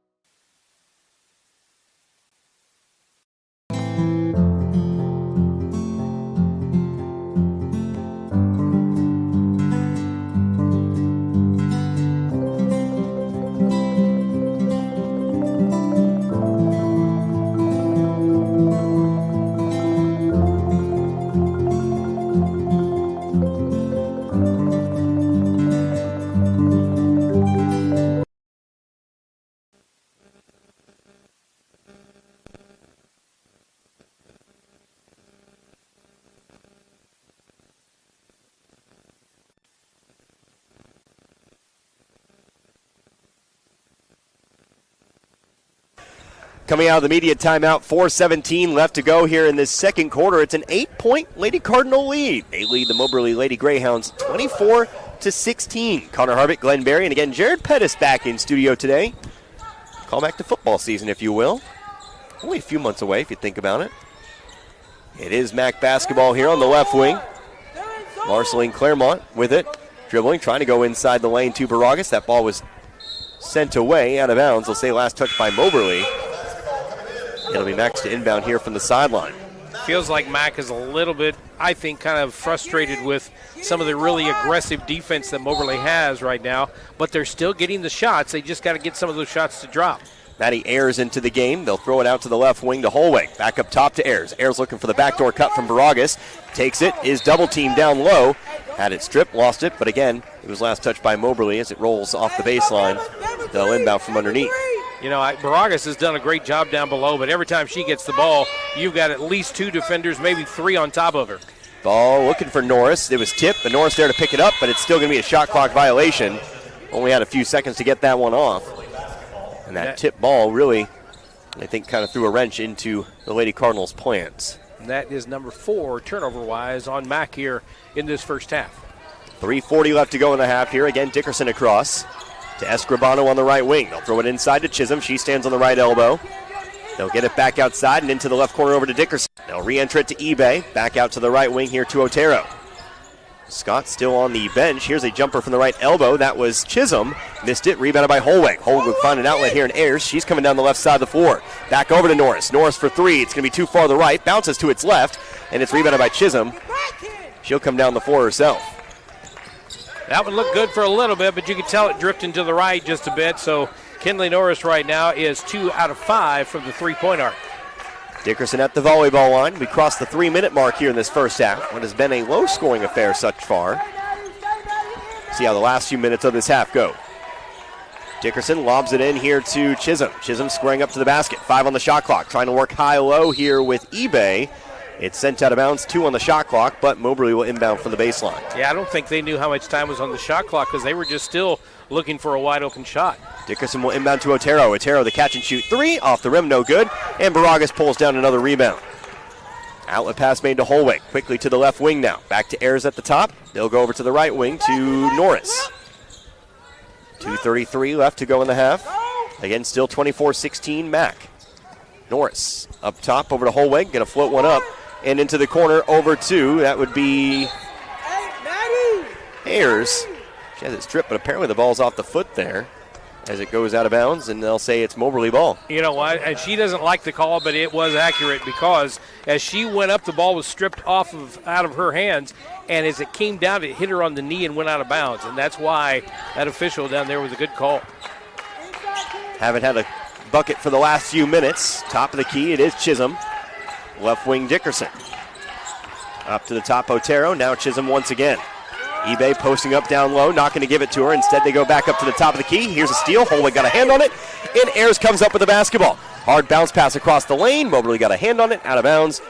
Coming out of the media timeout, 4:17 left to go here in this second quarter. It's an 8-point Lady Cardinal lead. They lead the Moberly Lady Greyhounds 24-16. Connor Harvick, Glenn Berry, and again, Jared Pettis back in studio today. Call back to football season, if you will. Only a few months away, if you think about it. It is MACC basketball here on the left wing. Marceline Claremont with it. Dribbling, trying to go inside the lane to Baragas. That ball was sent away, out of bounds. They'll say last touch by Moberly. It'll be MACC to inbound here from the sideline. Feels like MACC is a little bit, I think, kind of frustrated with some of the really aggressive defense that Moberly has right now, but they're still getting the shots. They just got to get some of those shots to drop. Maddie Ayers into the game. They'll throw it out to the left wing to Holweg. Back up top to Ayers. Ayers looking for the backdoor cut from Baragas. Takes it, is double teamed down low. Had it stripped, lost it, but again, it was last touched by Moberly as it rolls off the baseline. They'll inbound from underneath. You know, Baragas has done a great job down below, but every time she gets the ball, you've got at least 2 defenders, maybe 3 on top of her. Ball looking for Norris. It was tipped, but Norris there to pick it up, but it's still going to be a shot clock violation. Only had a few seconds to get that one off. And that tip ball really, I think, kind of threw a wrench into the Lady Cardinals' plans. And that is number 4 turnover-wise on MACC here in this first half. 3:40 left to go in the half here. Again, Dickerson across to Escribano on the right wing. They'll throw it inside to Chisholm. She stands on the right elbow. They'll get it back outside and into the left corner over to Dickerson. They'll re-enter it to eBay. Back out to the right wing here to Otero. Scott still on the bench. Here's a jumper from the right elbow. That was Chisholm. Missed it. Rebounded by Holweg. Holweg will find an outlet here in Ayers. She's coming down the left side of the floor. Back over to Norris. Norris for 3. It's going to be too far to the right. Bounces to its left. And it's rebounded by Chisholm. She'll come down the floor herself. That one looked good for a little bit, but you can tell it drifting to the right just a bit. So Kinley Norris right now is 2 out of 5 from the three-point arc. Dickerson at the volleyball line. We crossed the 3-minute mark here in this first half. What has been a low-scoring affair such far. See how the last few minutes of this half go. Dickerson lobs it in here to Chisholm. Chisholm squaring up to the basket. 5 on the shot clock. Trying to work high-low here with eBay. It's sent out of bounds, 2 on the shot clock, but Moberly will inbound from the baseline. Yeah, I don't think they knew how much time was on the shot clock because they were just still looking for a wide-open shot. Dickerson will inbound to Otero. Otero, the catch and shoot 3, off the rim, no good. And Baragas pulls down another rebound. Outlet pass made to Holweg. Quickly to the left wing now. Back to Ayers at the top. They'll go over to the right wing to Norris. 2:33 left to go in the half. Again, still 24-16 MACC. Norris up top over to Holweg. Going to float one up. And into the corner over to, that would be Ayers. She has it stripped, but apparently the ball's off the foot there. as it goes out of bounds, and they'll say it's Moberly ball. You know what? And she doesn't like the call, but it was accurate because as she went up, the ball was stripped out of her hands, and as it came down, it hit her on the knee and went out of bounds, and that's why that official down there was a good call. Haven't had a bucket for the last few minutes. Top of the key, it is Chisholm. Left wing Dickerson. Up to the top, Otero. Now Chisholm once again. eBay posting up down low, not going to give it to her. Instead, they go back up to the top of the key. Here's a steal. Holwick got a hand on it, and Ayers comes up with the basketball. Hard bounce pass across the lane. Moberly got a hand on it, out of bounds,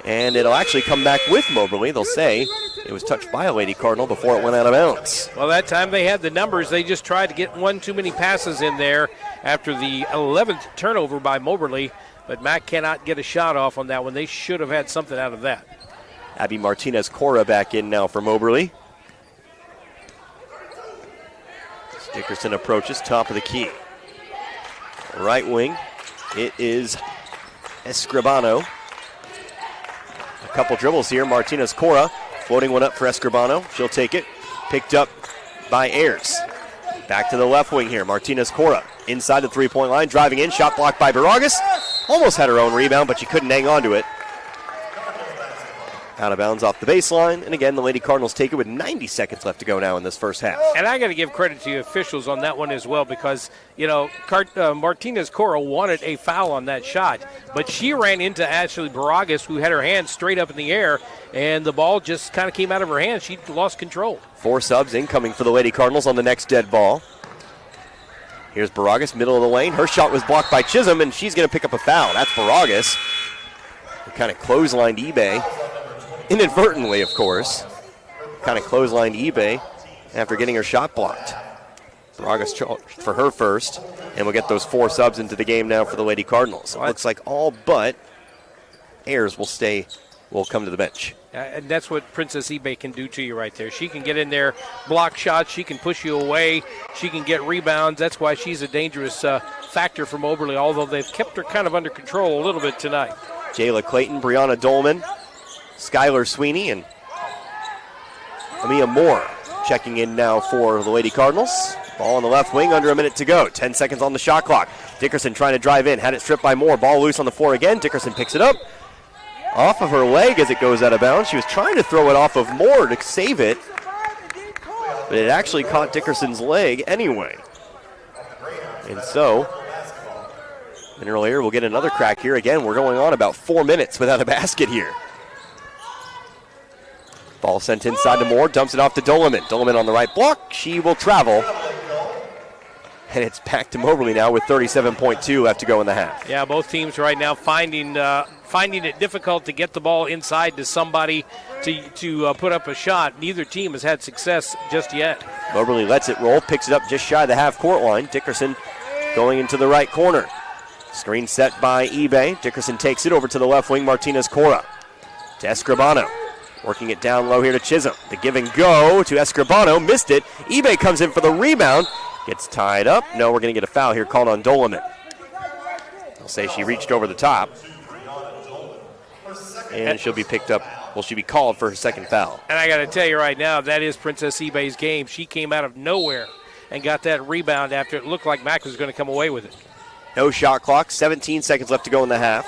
and it'll actually come back with Moberly. They'll say it was touched by a Lady Cardinal before it went out of bounds. Well, that time they had the numbers. They just tried to get one too many passes in there after the 11th turnover by Moberly, but MACC cannot get a shot off on that one. They should have had something out of that. Abby Martinez-Cora back in now for Moberly. Dickerson approaches, top of the key. Right wing, it is Escribano. A couple dribbles here. Martinez-Cora floating one up for Escribano. She'll take it. Picked up by Ayers. Back to the left wing here. Martinez-Cora inside the three-point line. Driving in. Shot blocked by Baragas. Almost had her own rebound, but she couldn't hang on to it. Out of bounds off the baseline. And again, the Lady Cardinals take it with 90 seconds left to go now in this first half. And I got to give credit to the officials on that one as well because, you know, Martinez-Cora wanted a foul on that shot, but she ran into Ashley Baragas, who had her hands straight up in the air, and the ball just kind of came out of her hands. She lost control. 4 subs incoming for the Lady Cardinals on the next dead ball. Here's Baragas, middle of the lane. Her shot was blocked by Chisholm, and she's going to pick up a foul. That's Baragas. Kind of clotheslined eBay. Inadvertently, of course. Kind of clotheslined eBay after getting her shot blocked. Baragas for her first, and we'll get those 4 subs into the game now for the Lady Cardinals. It looks like all but Ayers will come to the bench. And that's what Princess eBay can do to you right there. She can get in there, block shots, she can push you away, she can get rebounds. That's why she's a dangerous factor for Moberly, although they've kept her kind of under control a little bit tonight. Jayla Clayton, Brianna Dolman, Skylar Sweeney, and Amia Moore checking in now for the Lady Cardinals. Ball on the left wing, under a minute to go. 10 seconds on the shot clock. Dickerson trying to drive in, had it stripped by Moore. Ball loose on the floor again. Dickerson picks it up. Off of her leg as it goes out of bounds. She was trying to throw it off of Moore to save it, but it actually caught Dickerson's leg anyway. And so, Mineral Air will get another crack here. Again, we're going on about 4 minutes without a basket here. Ball sent inside to Moore, dumps it off to Doloman. Doloman on the right block. She will travel. And it's back to Moberly now with 37.2 left to go in the half. Yeah, both teams right now finding it difficult to get the ball inside to somebody to put up a shot. Neither team has had success just yet. Moberly lets it roll, picks it up just shy of the half-court line. Dickerson going into the right corner. Screen set by eBay. Dickerson takes it over to the left wing. Martinez-Cora to Escribano. Working it down low here to Chisholm. The give and go to Escribano. Missed it. eBay comes in for the rebound. Gets tied up. No, we're going to get a foul here called on Doloman. They'll say she reached over the top. And she'll be picked up. Well, she'll be called for her second foul. And I got to tell you right now, that is Princess eBay's game. She came out of nowhere and got that rebound after it looked like MACC was going to come away with it. No shot clock. 17 seconds left to go in the half.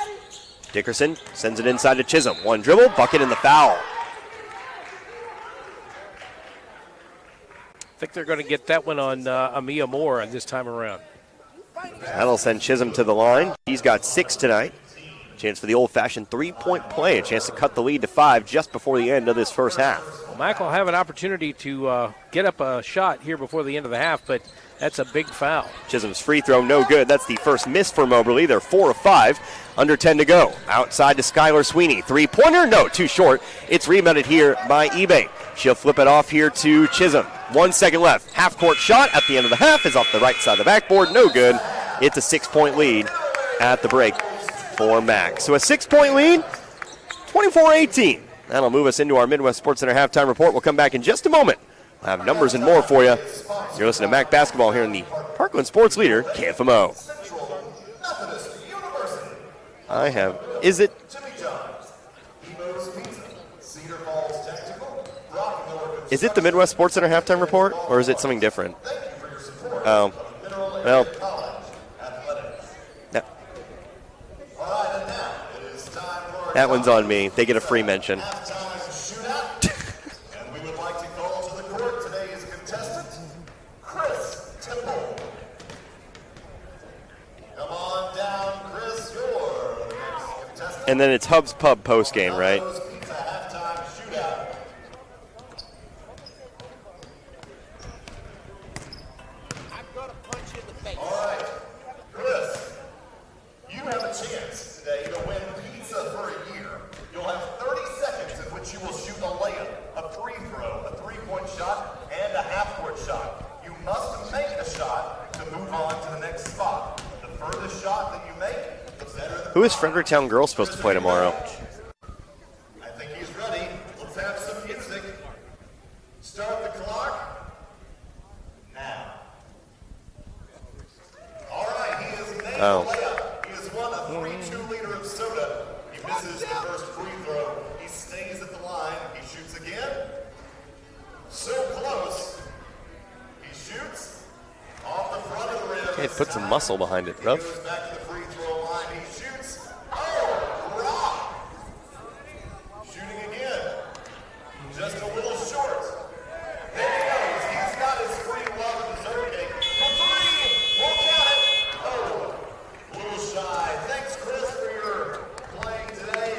Dickerson sends it inside to Chisholm. One dribble, bucket, and the foul. I think they're going to get that one on Amia Moore this time around. That'll send Chisholm to the line. He's got 6 tonight. Chance for the old-fashioned three-point play. A chance to cut the lead to 5 just before the end of this first half. MACC will have an opportunity to get up a shot here before the end of the half, but that's a big foul. Chisholm's free throw, no good. That's the first miss for Moberly. They're 4 of 5. Under 10 to go. Outside to Skylar Sweeney. Three-pointer, no, too short. It's rebounded here by eBay. She'll flip it off here to Chisholm. 1 second left. Half-court shot at the end of the half is off the right side of the backboard. No good. It's a 6-point lead at the break for MACC. So a 6-point lead, 24-18. That'll move us into our Midwest Sports Center halftime report. We'll come back in just a moment. We'll have numbers and more for you. You're listening to MACC basketball here in the Parkland Sports Leader, KFMO. Is it? Is it the Midwest Sports Center halftime report, or is it something different? Oh, Well, that one's on me. They get a free mention. And then it's Hub's Pub post game, right? Who is Fredericktown Girls supposed to play tomorrow? I think he's ready. Let's have some music. Start the clock. Now. All right, he has made the layup. He has won a 3-2-liter of soda. He misses the first free throw. He stays at the line. He shoots again. So close. He shoots off the front of the rim. Okay, put some muscle behind it, bro. He goes back to the free throw line. He shoots. Oh, rock. Shooting again. Just a little short. There he goes. He's got his free love dessert cake. For three. Won't count it. Oh, a little shy. Thanks, Chris, for your playing today.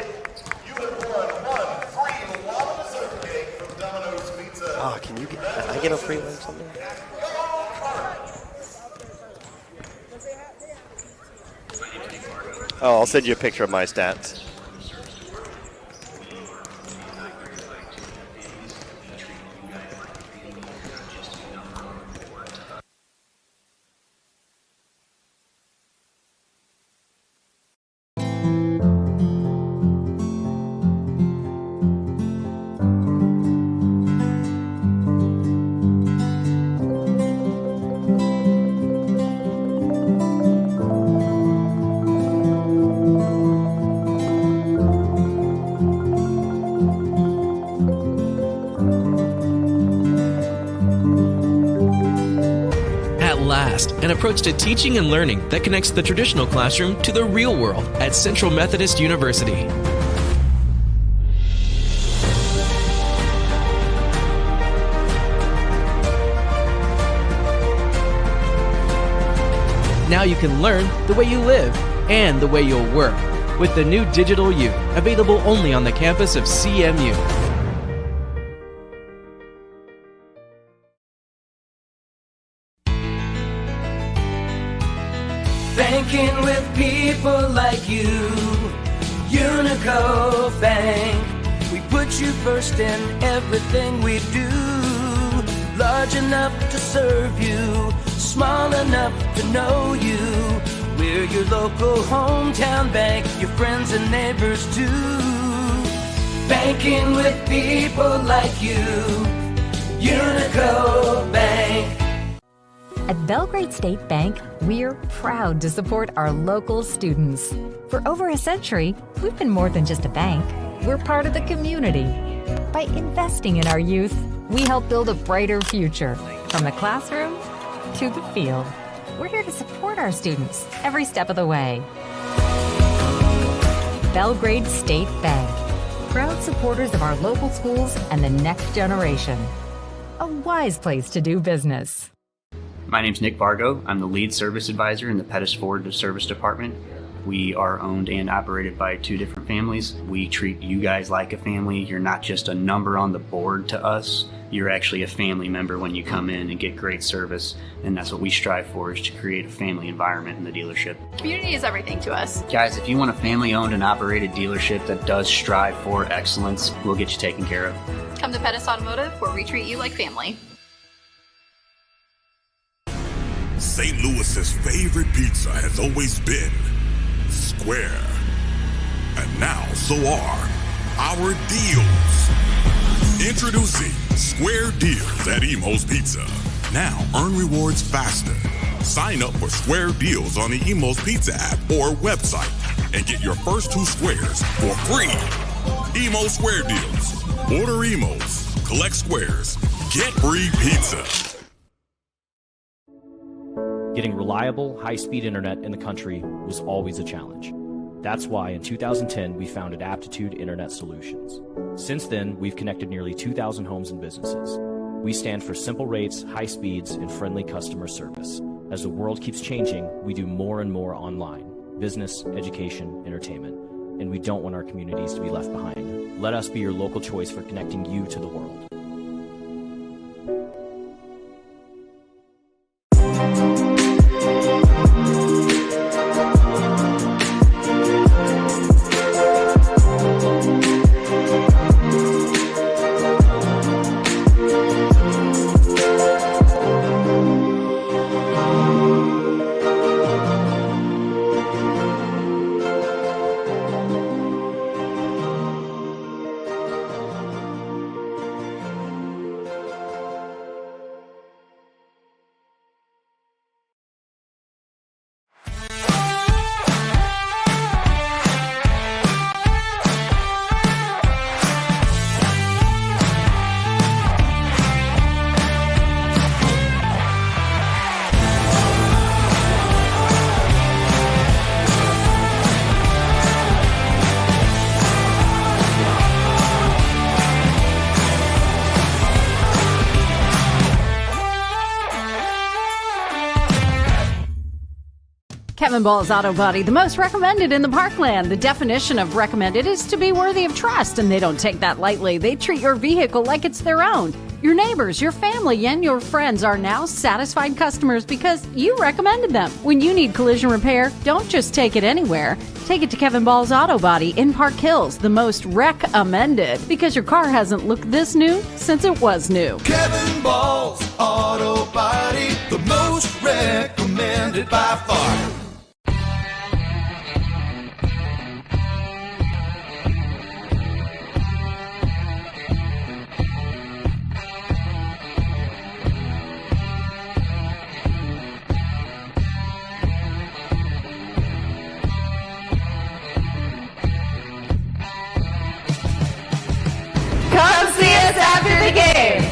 You have won one free lava dessert cake from Domino's Pizza. Oh, can I get a free one someday? Oh, I'll send you a picture of my stats. An approach to teaching and learning that connects the traditional classroom to the real world at Central Methodist University. Now you can learn the way you live and the way you'll work with the new Digital U, available only on the campus of CMU. Banking with people like you, Unico Bank. We put you first in everything we do. Large enough to serve you, small enough to know you. We're your local hometown bank, your friends and neighbors too. Banking with people like you, Unico Bank. At Belgrade State Bank, we're proud to support our local students. For over a century, we've been more than just a bank. We're part of the community. By investing in our youth, we help build a brighter future, from the classroom to the field. We're here to support our students every step of the way. Belgrade State Bank, proud supporters of our local schools and the next generation. A wise place to do business. My name's Nick Vargo. I'm the lead service advisor in the Pettis Ford Service Department. We are owned and operated by two different families. We treat you guys like a family. You're not just a number on the board to us. You're actually a family member when you come in and get great service. And that's what we strive for, is to create a family environment in the dealership. Community is everything to us. Guys, if you want a family-owned and operated dealership that does strive for excellence, we'll get you taken care of. Come to Pettis Automotive, where we treat you like family. St. Louis's favorite pizza has always been square. And now so are our deals. Introducing Square Deals at Emo's Pizza. Now earn rewards faster. Sign up for Square Deals on the Emo's Pizza app or website and get your first 2 squares for free. Emo Square Deals. Order Emos, collect squares, get free pizza. Getting reliable, high-speed internet in the country was always a challenge. That's why in 2010 we founded Aptitude Internet Solutions. Since then, we've connected nearly 2,000 homes and businesses. We stand for simple rates, high speeds, and friendly customer service. As the world keeps changing, we do more and more online: business, education, entertainment. And we don't want our communities to be left behind. Let us be your local choice for connecting you to the world. Kevin Ball's Auto Body, the most recommended in the Parkland. The definition of recommended is to be worthy of trust, and they don't take that lightly. They treat your vehicle like it's their own. Your neighbors, your family, and your friends are now satisfied customers because you recommended them. When you need collision repair, don't just take it anywhere. Take it to Kevin Ball's Auto Body in Park Hills, the most recommended, because your car hasn't looked this new since it was new. Kevin Ball's Auto Body, the most recommended by far. Come see us after the game.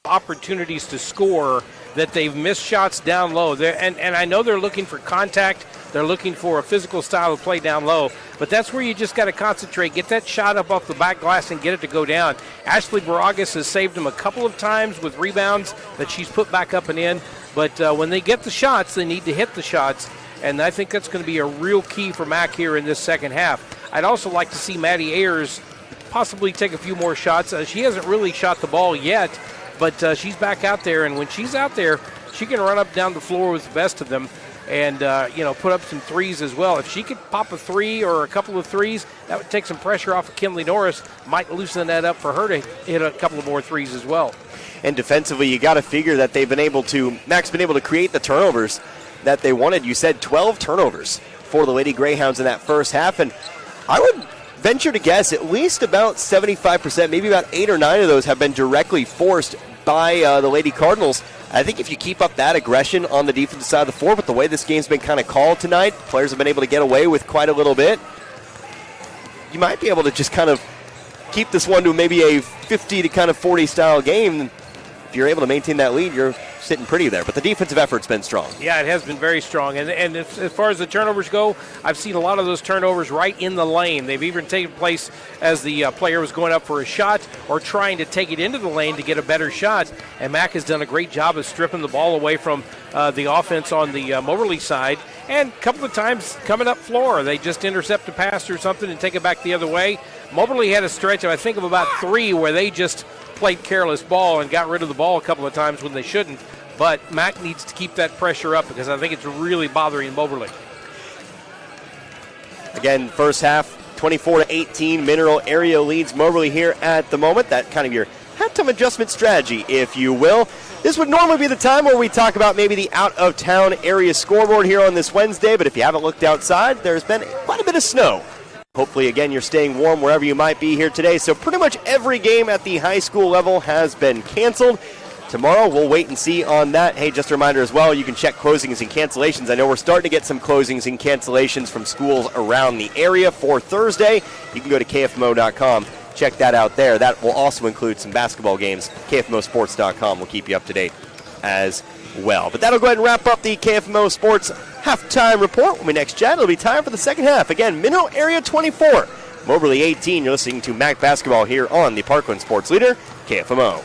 Opportunities to score that they've missed shots down low. And I know they're looking for contact. They're looking for a physical style of play down low. But that's where you just got to concentrate. Get that shot up off the back glass and get it to go down. Ashley Baragas has saved them a couple of times with rebounds that she's put back up and in. But when they get the shots, they need to hit the shots. And I think that's going to be a real key for MACC here in this second half. I'd also like to see Maddie Ayers possibly take a few more shots. She hasn't really shot the ball yet. But she's back out there, and when she's out there, she can run up down the floor with the best of them and, put up some threes as well. If she could pop a three or a couple of threes, that would take some pressure off of Kinley Norris, might loosen that up for her to hit a couple of more threes as well. And defensively, you got to figure that MACC's been able to create the turnovers that they wanted. You said 12 turnovers for the Lady Greyhounds in that first half, and I would venture to guess at least about 75%, maybe about 8 or 9 of those have been directly forced by the Lady Cardinals. I think if you keep up that aggression on the defensive side of the floor, with the way this game's been kind of called tonight, players have been able to get away with quite a little bit. You might be able to just kind of keep this one to maybe a 50 to kind of 40 style game. If you're able to maintain that lead, you're sitting pretty there. But the defensive effort's been strong. Yeah, it has been very strong. And as far as the turnovers go, I've seen a lot of those turnovers right in the lane. They've even taken place as the player was going up for a shot or trying to take it into the lane to get a better shot. And MACC has done a great job of stripping the ball away from the offense on the Moberly side. And a couple of times coming up floor, they just intercept a pass or something and take it back the other way. Moberly had a stretch, I think, of about 3 where they just played careless ball and got rid of the ball a couple of times when they shouldn't. But MACC needs to keep that pressure up because I think it's really bothering Moberly. Again, first half, 24-18, Mineral area leads Moberly here at the moment. That kind of your halftime adjustment strategy, if you will. This would normally be the time where we talk about maybe the out-of-town area scoreboard here on this Wednesday, but if you haven't looked outside, there's been quite a bit of snow. Hopefully, again, you're staying warm wherever you might be here today. So pretty much every game at the high school level has been canceled. Tomorrow, we'll wait and see on that. Hey, just a reminder as well, you can check closings and cancellations. I know we're starting to get some closings and cancellations from schools around the area for Thursday. You can go to kfmo.com. Check that out there. That will also include some basketball games. KFMOsports.com will keep you up to date as well. But that'll go ahead and wrap up the KFMO Sports halftime report. When we next chat, it'll be time for the second half. Again, Mineral Area 24, Moberly 18. You're listening to MACC Basketball here on the Parkland Sports Leader, KFMO.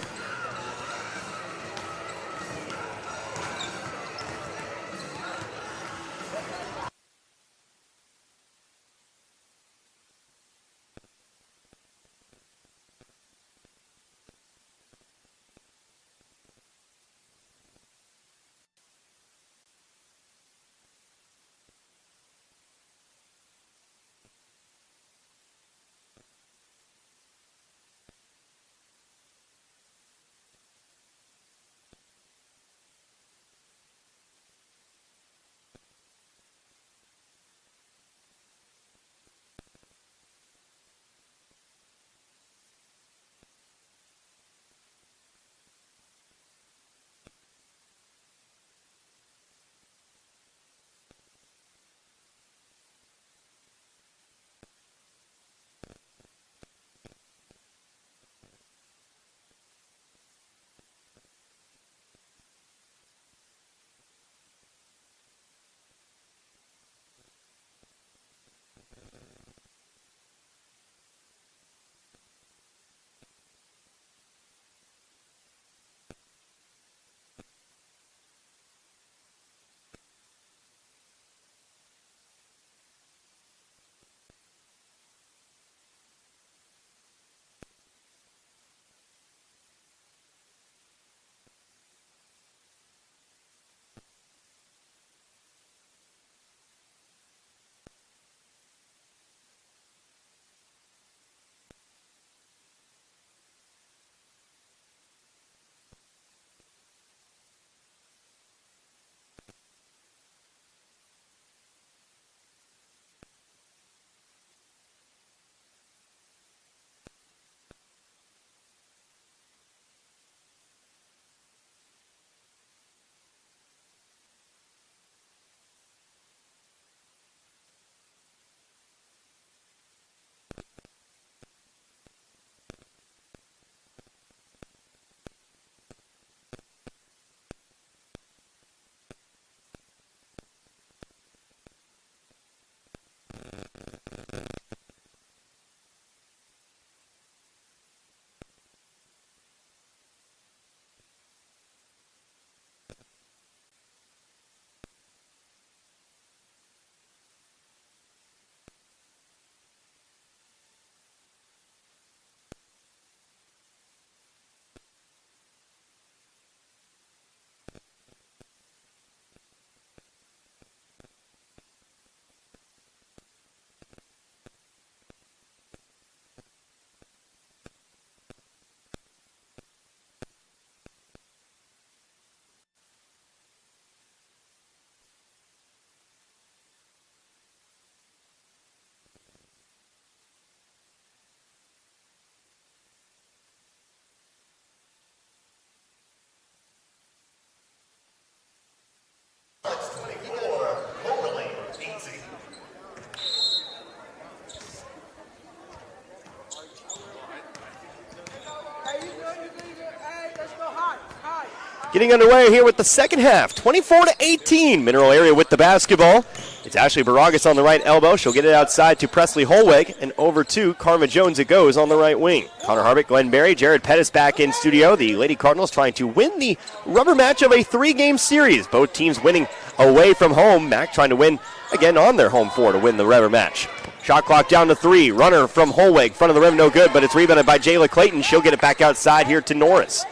Getting underway here with the second half, 24-18. Mineral Area with the basketball. It's Ashley Baragas on the right elbow. She'll get it outside to Presley Holweg, and over to Karma Jones it goes on the right wing. Connor Harvick, Glenn Berry, Jared Pettis back in studio. The Lady Cardinals trying to win the rubber match of a 3-game series. Both teams winning away from home. MACC trying to win again on their home floor to win the rubber match. Shot clock down to 3. Runner from Holweg. Front of the rim, no good, but it's rebounded by Jayla Clayton. She'll get it back outside here to Norris.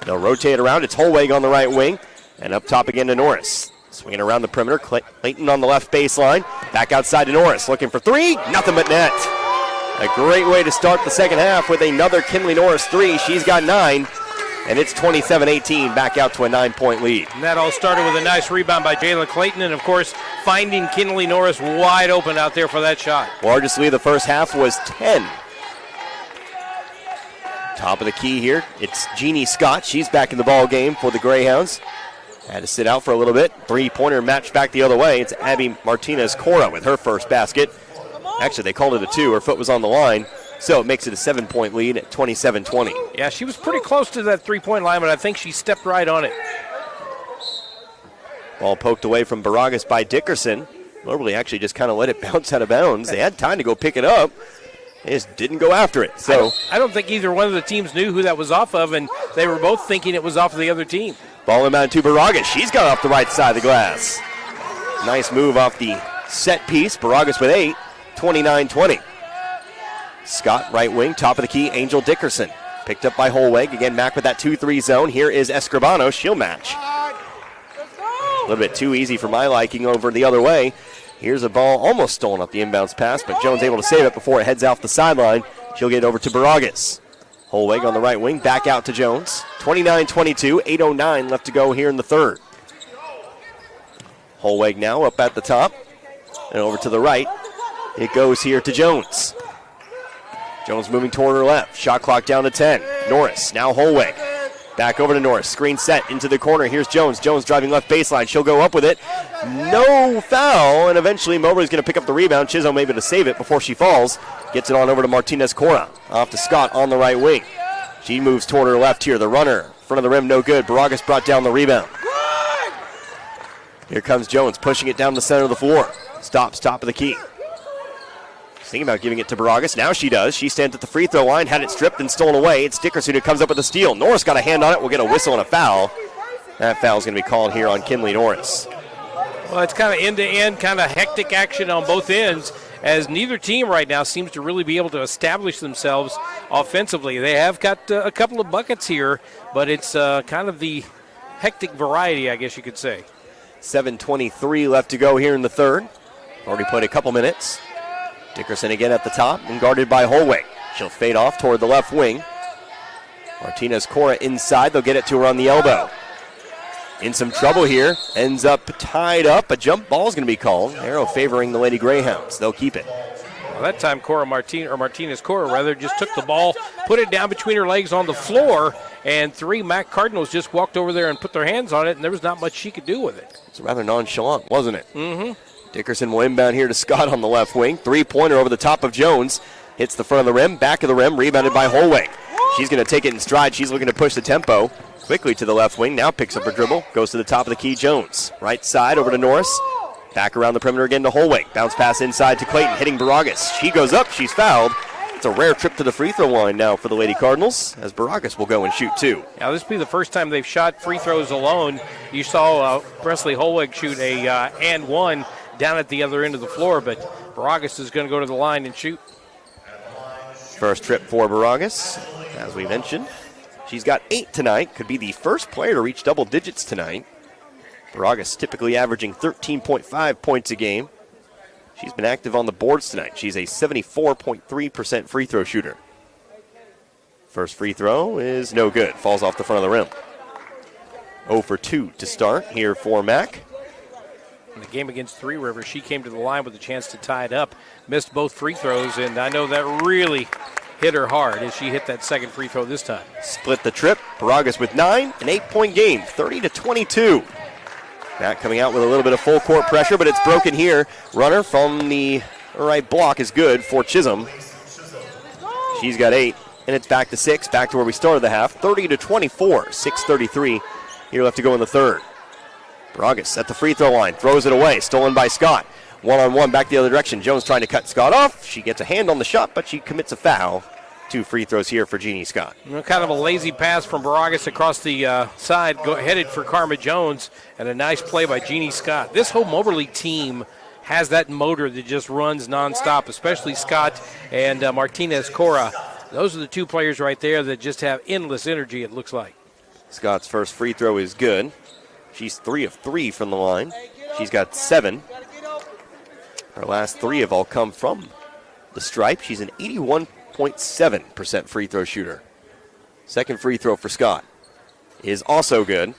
They'll rotate it around. It's Holweg on the right wing. And up top again to Norris. Swinging around the perimeter. Clayton on the left baseline. Back outside to Norris. Looking for 3. Nothing but net. A great way to start the second half with another Kinley Norris 3. She's got 9. And it's 27-18, back out to a 9-point lead. And that all started with a nice rebound by Jayla Clayton, and of course, finding Kinley Norris wide open out there for that shot. Largest lead of the first half was 10. Top of the key here, it's Jeannie Scott. She's back in the ball game for the Greyhounds. Had to sit out for a little bit. 3-pointer match back the other way. It's Abby Martinez-Cora with her first basket. Actually, they called it a 2. Her foot was on the line. So it makes it a 7-point lead at 27-20. Yeah, she was pretty close to that 3-point line, but I think she stepped right on it. Ball poked away from Baragas by Dickerson. Moberly actually just kind of let it bounce out of bounds. They had time to go pick it up. They just didn't go after it. So I don't think either one of the teams knew who that was off of, and they were both thinking it was off of the other team. Ball inbound to Baragas. She's got off the right side of the glass. Nice move off the set piece. Baragas with 8, 29-20. Scott, right wing, top of the key, Angel Dickerson. Picked up by Holweg. Again, MACC with that 2-3 zone. Here is Escribano. She'll match. A little bit too easy for my liking over the other way. Here's a ball almost stolen off the inbounds pass, but Jones able to save it before it heads off the sideline. She'll get over to Baragas. Holweg on the right wing, back out to Jones. 29-22, 8:09 left to go here in the third. Holweg now up at the top, and over to the right. It goes here to Jones. Jones moving toward her left. Shot clock down to 10. Norris, now Holweg. Back over to Norris. Screen set into the corner. Here's Jones. Jones driving left baseline. She'll go up with it. No foul, and eventually Moberly's going to pick up the rebound. Chisholm able to save it before she falls. Gets it on over to Martinez-Cora. Off to Scott on the right wing. She moves toward her left here. The runner. Front of the rim, no good. Baragas brought down the rebound. Here comes Jones, pushing it down the center of the floor. Stops top of the key. Thinking about giving it to Baragas. Now she does. She stands at the free throw line, had it stripped and stolen away. It's Dickerson who comes up with a steal. Norris got a hand on it. We'll get a whistle and a foul. That foul is going to be called here on Kinley Norris. Well, it's kind of end-to-end, kind of hectic action on both ends, as neither team right now seems to really be able to establish themselves offensively. They have got a couple of buckets here, but it's kind of the hectic variety, I guess you could say. 7:23 left to go here in the third. Already played a couple minutes. Dickerson again at the top and guarded by Holweg. She'll fade off toward the left wing. Martinez-Cora inside. They'll get it to her on the elbow. In some trouble here. Ends up tied up. A jump ball is going to be called. Arrow favoring the Lady Greyhounds. They'll keep it. Well, that time Martinez-Cora rather just took the ball, put it down between her legs on the floor, and 3 MACC Cardinals just walked over there and put their hands on it, and there was not much she could do with it. It's rather nonchalant, wasn't it? Mm-hmm. Dickerson will inbound here to Scott on the left wing. 3-pointer over the top of Jones. Hits the front of the rim, back of the rim, rebounded by Holweg. She's going to take it in stride. She's looking to push the tempo quickly to the left wing. Now picks up her dribble, goes to the top of the key, Jones. Right side over to Norris. Back around the perimeter again to Holweg. Bounce pass inside to Clayton, hitting Baragas. She goes up, she's fouled. It's a rare trip to the free throw line now for the Lady Cardinals, as Baragas will go and shoot 2. Now this will be the first time they've shot free throws alone. You saw Presley Holweg shoot a and one down at the other end of the floor, but Baragas is going to go to the line and shoot. First trip for Baragas, as we mentioned. She's got 8 tonight. Could be the first player to reach double digits tonight. Baragas typically averaging 13.5 points a game. She's been active on the boards tonight. She's a 74.3% free throw shooter. First free throw is no good. Falls off the front of the rim. 0 for 2 to start here for MACC. In the game against Three Rivers, she came to the line with a chance to tie it up. Missed both free throws, and I know that really hit her hard as she hit that second free throw this time. Split the trip. Baragas with 9, an 8-point game, 30-22. Matt coming out with a little bit of full court pressure, but it's broken here. Runner from the right block is good for Chisholm. She's got 8, and it's back to 6, back to where we started the half. 30-24, 6:33 here left to go in the third. Bragas at the free throw line, throws it away, stolen by Scott. One-on-one back the other direction. Jones trying to cut Scott off. She gets a hand on the shot, but she commits a foul. 2 free throws here for Jeannie Scott. Kind of a lazy pass from Bragas across the side, headed for Karma Jones, and a nice play by Jeannie Scott. This whole Moberly team has that motor that just runs nonstop, especially Scott and Martinez Cora. Those are the 2 players right there that just have endless energy, it looks like. Scott's first free throw is good. She's 3 of 3 from the line. She's got 7. Her last 3 have all come from the stripe. She's an 81.7% free throw shooter. Second free throw for Scott is also good.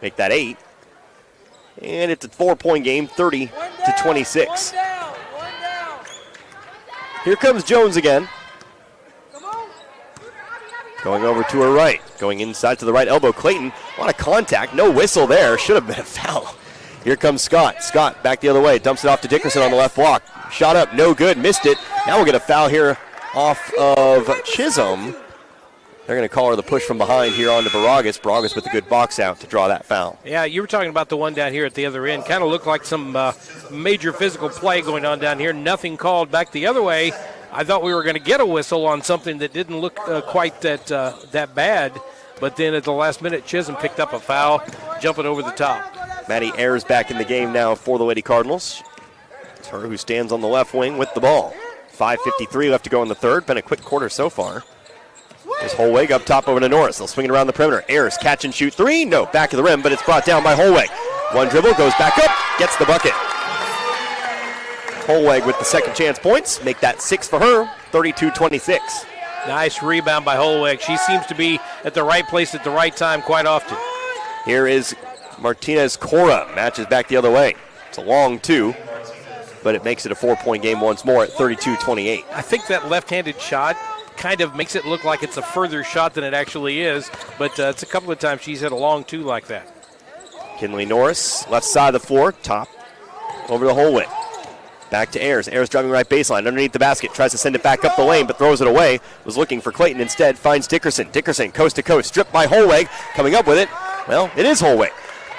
Make that 8. And it's a 4-point game, 30-26. Here comes Jones again. Going over to her right. Going inside to the right elbow. Clayton, a lot of contact. No whistle there. Should have been a foul. Here comes Scott. Scott back the other way. Dumps it off to Dickerson on the left block. Shot up. No good. Missed it. Now we'll get a foul here off of Chisholm. They're going to call her the push from behind here onto Bragas. Bragas with a good box out to draw that foul. Yeah, you were talking about the one down here at the other end. Kind of looked like some major physical play going on down here. Nothing called back the other way. I thought we were going to get a whistle on something that didn't look quite that bad. But then at the last minute, Chisholm picked up a foul, jumping over the top. Maddie Ayers back in the game now for the Lady Cardinals. It's her who stands on the left wing with the ball. 5:53 left to go in the third. Been a quick quarter so far. There's Holweg up top over to Norris. They'll swing it around the perimeter. Ayers catch and shoot 3. No, back of the rim, but it's brought down by Holweg. One dribble, goes back up, gets the bucket. Holweg with the second chance points. Make that 6 for her, 32-26. Nice rebound by Holweg. She seems to be at the right place at the right time quite often. Here is Martinez Cora. Matches back the other way. It's a long 2, but it makes it a 4-point game once more at 32-28. I think that left-handed shot kind of makes it look like it's a further shot than it actually is, but it's a couple of times she's hit a long 2 like that. Kinley Norris, left side of the floor, top over the Holweg. Back to Ayers. Ayers driving right baseline underneath the basket. Tries to send it back up the lane, but throws it away. Was looking for Clayton instead. Finds Dickerson. Dickerson coast to coast. Stripped by Holweg. Coming up with it. Well, it is Holweg.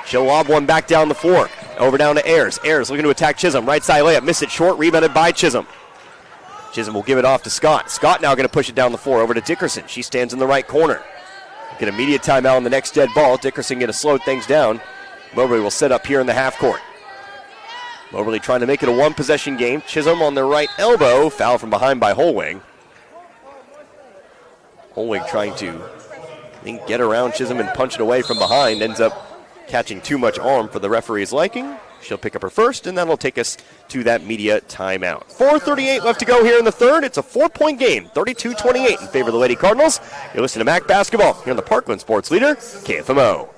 She'll lob one back down the floor. Over down to Ayers. Ayers looking to attack Chisholm. Right side layup. Missed it short. Rebounded by Chisholm. Chisholm will give it off to Scott. Scott now going to push it down the floor over to Dickerson. She stands in the right corner. Get immediate timeout on the next dead ball. Dickerson going to slow things down. Moberly will set up here in the half court. Moberly trying to make it a 1-possession game. Chisholm on the right elbow. Foul from behind by Holweg. Holweg trying to get around Chisholm and punch it away from behind. Ends up catching too much arm for the referee's liking. She'll pick up her first, and that'll take us to that media timeout. 4:38 left to go here in the third. It's a 4-point game, 32-28 in favor of the Lady Cardinals. You're listening to MACC Basketball here on the Parkland Sports Leader, KFMO.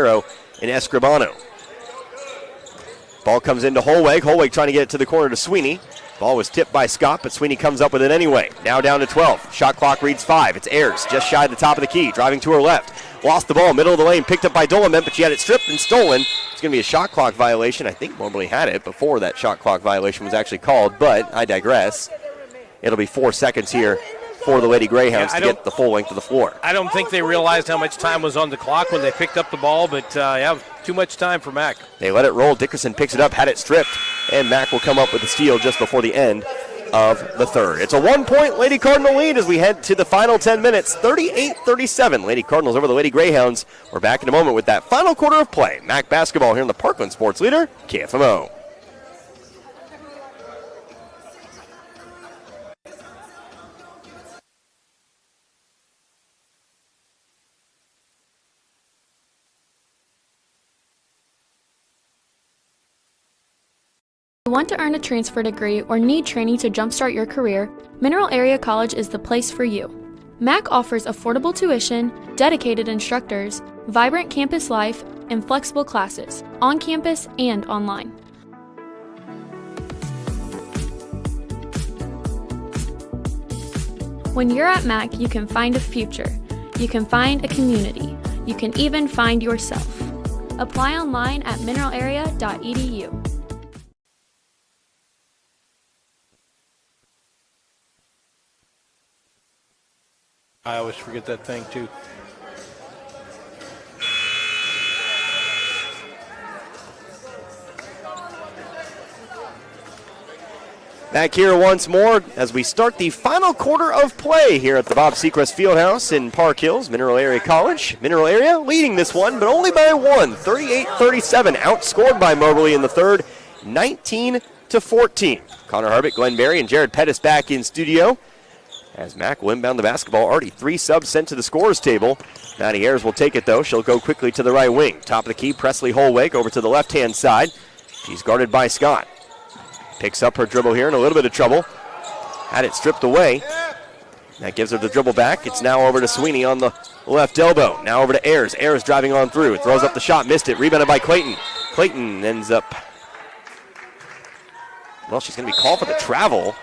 Otero and Escribano. Ball comes into Holweg. Holweg trying to get it to the corner to Sweeney. Ball was tipped by Scott, but Sweeney comes up with it anyway. Now down to 12. Shot clock reads 5. It's Ayers, just shy of the top of the key, driving to her left. Lost the ball, middle of the lane, picked up by Dolomit, but she had it stripped and stolen. It's going to be a shot clock violation. I think Moberly had it before that shot clock violation was actually called, but I digress. It'll be 4 seconds here for the Lady Greyhounds to get the full length of the floor. I don't think they realized how much time was on the clock when they picked up the ball, but too much time for MACC. They let it roll. Dickerson picks it up, had it stripped, and MACC will come up with the steal just before the end of the third. It's a 1-point Lady Cardinal lead as we head to the final 10 minutes, 38-37. Lady Cardinals over the Lady Greyhounds. We're back in a moment with that final quarter of play. MACC basketball here in the Parkland Sports Leader, KFMO. Want to earn a transfer degree or need training to jumpstart your career? Mineral Area College is the place for you. MACC offers affordable tuition, dedicated instructors, vibrant campus life, and flexible classes, on campus and online. When you're at MACC, you can find a future. You can find a community. You can even find yourself. Apply online at mineralarea.edu. I always forget that thing, too. Back here once more as we start the final quarter of play here at the Bob Seacrest Fieldhouse in Park Hills, Mineral Area College. Mineral Area leading this one, but only by 1, 38-37. Outscored by Moberly in the third, 19-14. Connor Harbitt, Glenn Berry, and Jared Pettis back in studio. As MACC will inbound the basketball, already 3 subs sent to the scorer's table. Maddie Ayers will take it, though. She'll go quickly to the right wing. Top of the key, Presley Holweg over to the left-hand side. She's guarded by Scott. Picks up her dribble here in a little bit of trouble. Had it stripped away. That gives her the dribble back. It's now over to Sweeney on the left elbow. Now over to Ayers. Ayers driving on through. Throws up the shot, missed it. Rebounded by Clayton. Clayton ends up... Well, she's going to be called for the travel.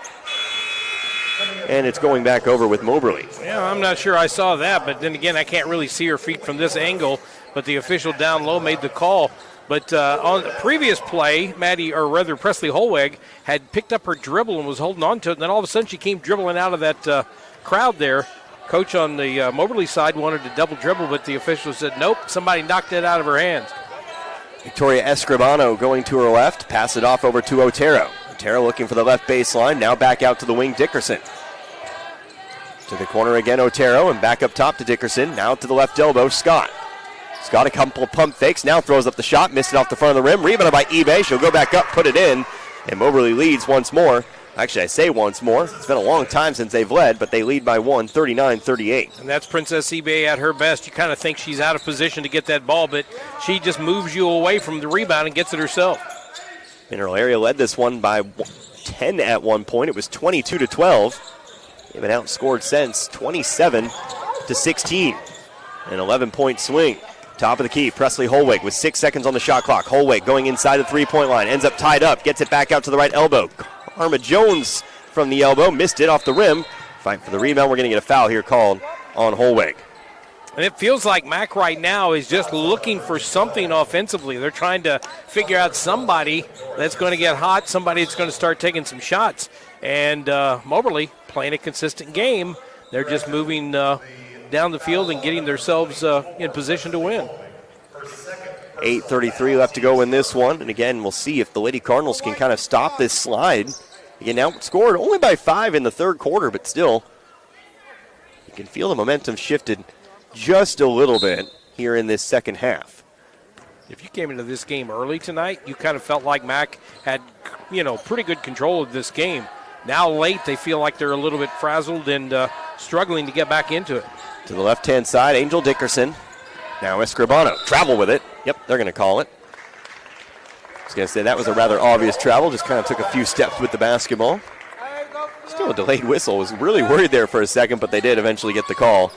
And it's going back over with Moberly. Yeah, I'm not sure I saw that, but then again, I can't really see her feet from this angle, but the official down low made the call. But on the previous play, Presley Holweg had picked up her dribble and was holding on to it, and then all of a sudden she came dribbling out of that crowd there. Coach on the Moberly side wanted to double dribble, but the official said, nope, somebody knocked it out of her hands. Victoria Escribano going to her left, pass it off over to Otero. Otero looking for the left baseline, now back out to the wing, Dickerson. To the corner again, Otero, and back up top to Dickerson. Now to the left elbow, Scott. Scott a couple of pump fakes, now throws up the shot, missed it off the front of the rim. Rebounded by eBay, she'll go back up, put it in, and Moberly leads once more. Actually, I say once more. It's been a long time since they've led, but they lead by 1, 39-38. And that's Princess eBay at her best. You kind of think she's out of position to get that ball, but she just moves you away from the rebound and gets it herself. Mineral Area led this one by 10 at one point. It was 22-12. They've been outscored since, 27-16. An 11-point swing. Top of the key, Presley Holweg with 6 seconds on the shot clock. Holweg going inside the three-point line, ends up tied up, gets it back out to the right elbow. Karma Jones from the elbow, missed it off the rim. Fight for the rebound. We're going to get a foul here called on Holweg. And it feels like MACC right now is just looking for something offensively. They're trying to figure out somebody that's going to get hot, somebody that's going to start taking some shots. And Moberly playing a consistent game. They're just moving down the field and getting themselves in position to win. 8:33 left to go in this one. And again, we'll see if the Lady Cardinals can kind of stop this slide. Again, outscored only by 5 in the third quarter, but still, you can feel the momentum shifted just a little bit here in this second half. If you came into this game early tonight, you kind of felt like MACC had, pretty good control of this game. Now late, they feel like they're a little bit frazzled and struggling to get back into it. To the left-hand side, Angel Dickerson. Now Escribano. Travel with it. Yep, they're going to call it. I was going to say that was a rather obvious travel. Just kind of took a few steps with the basketball. Still a delayed whistle. Was really worried there for a second, but they did eventually get the call.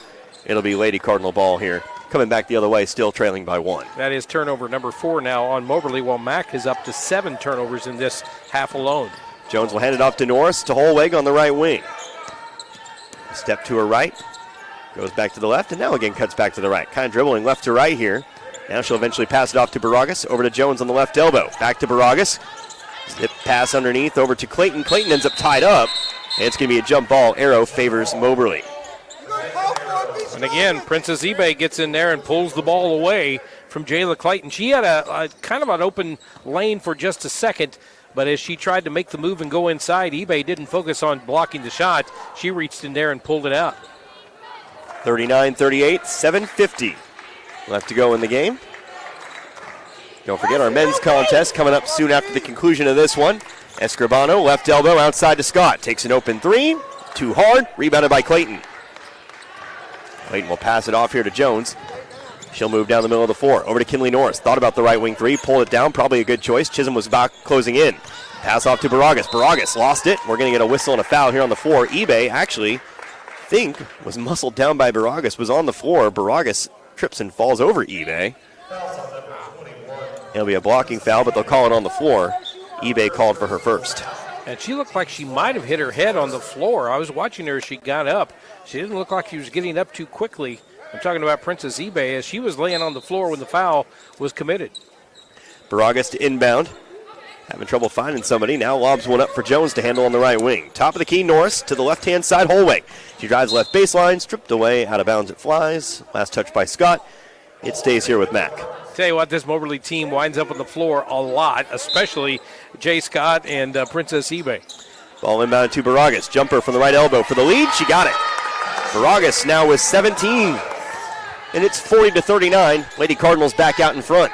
It'll be Lady Cardinal ball here coming back the other way, still trailing by 1. That is turnover number 4 now on Moberly, while MACC is up to 7 turnovers in this half alone. Jones will hand it off to Norris to Holweg on the right wing. Step to her right, goes back to the left, and now again cuts back to the right. Kind of dribbling left to right here. Now she'll eventually pass it off to Baragas, over to Jones on the left elbow. Back to Baragas. Zip pass underneath over to Clayton. Clayton ends up tied up, and it's going to be a jump ball. Arrow favors Moberly. And again, Princess eBay gets in there and pulls the ball away from Jayla Clayton. She had a kind of an open lane for just a second, but as she tried to make the move and go inside, eBay didn't focus on blocking the shot. She reached in there and pulled it out. 39-38, 7:50 left to go in the game. Don't forget our men's contest coming up soon after the conclusion of this one. Escribano, left elbow, outside to Scott. Takes an open 3, too hard, rebounded by Clayton. Clayton will pass it off here to Jones. She'll move down the middle of the floor. Over to Kinley Norris. Thought about the right wing 3, pulled it down, probably a good choice. Chisholm was back closing in. Pass off to Baragas. Baragas lost it. We're going to get a whistle and a foul here on the floor. eBay actually, think, was muscled down by Baragas, was on the floor. Baragas trips and falls over eBay. It'll be a blocking foul, but they'll call it on the floor. eBay called for her first. And she looked like she might have hit her head on the floor. I was watching her as she got up. She didn't look like she was getting up too quickly. I'm talking about Princess eBay as she was laying on the floor when the foul was committed. Baragas to inbound. Having trouble finding somebody. Now lobs one up for Jones to handle on the right wing. Top of the key, Norris to the left-hand side, Holweg. She drives left baseline, stripped away, out of bounds it flies. Last touch by Scott. It stays here with MACC. Tell you what, this Moberly team winds up on the floor a lot, especially Jay Scott and Princess eBay. Ball inbound to Baragas. Jumper from the right elbow for the lead. She got it. Baragas now with 17. And it's 40-39. Lady Cardinals back out in front.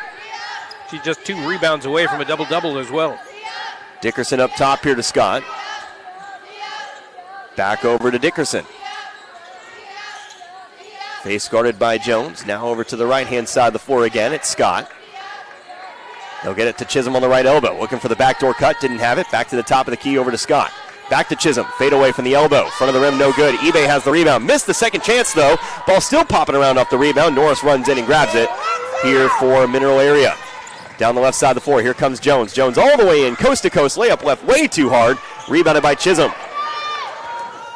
She's just 2 rebounds away from a double-double as well. Dickerson up top here to Scott. Back over to Dickerson. Face guarded by Jones. Now over to the right-hand side of the floor again. It's Scott. They'll get it to Chisholm on the right elbow. Looking for the backdoor cut. Didn't have it. Back to the top of the key over to Scott. Back to Chisholm. Fade away from the elbow. Front of the rim, no good. eBay has the rebound. Missed the second chance, though. Ball still popping around off the rebound. Norris runs in and grabs it here for Mineral Area. Down the left side of the floor. Here comes Jones. Jones all the way in. Coast to coast. Layup left way too hard. Rebounded by Chisholm.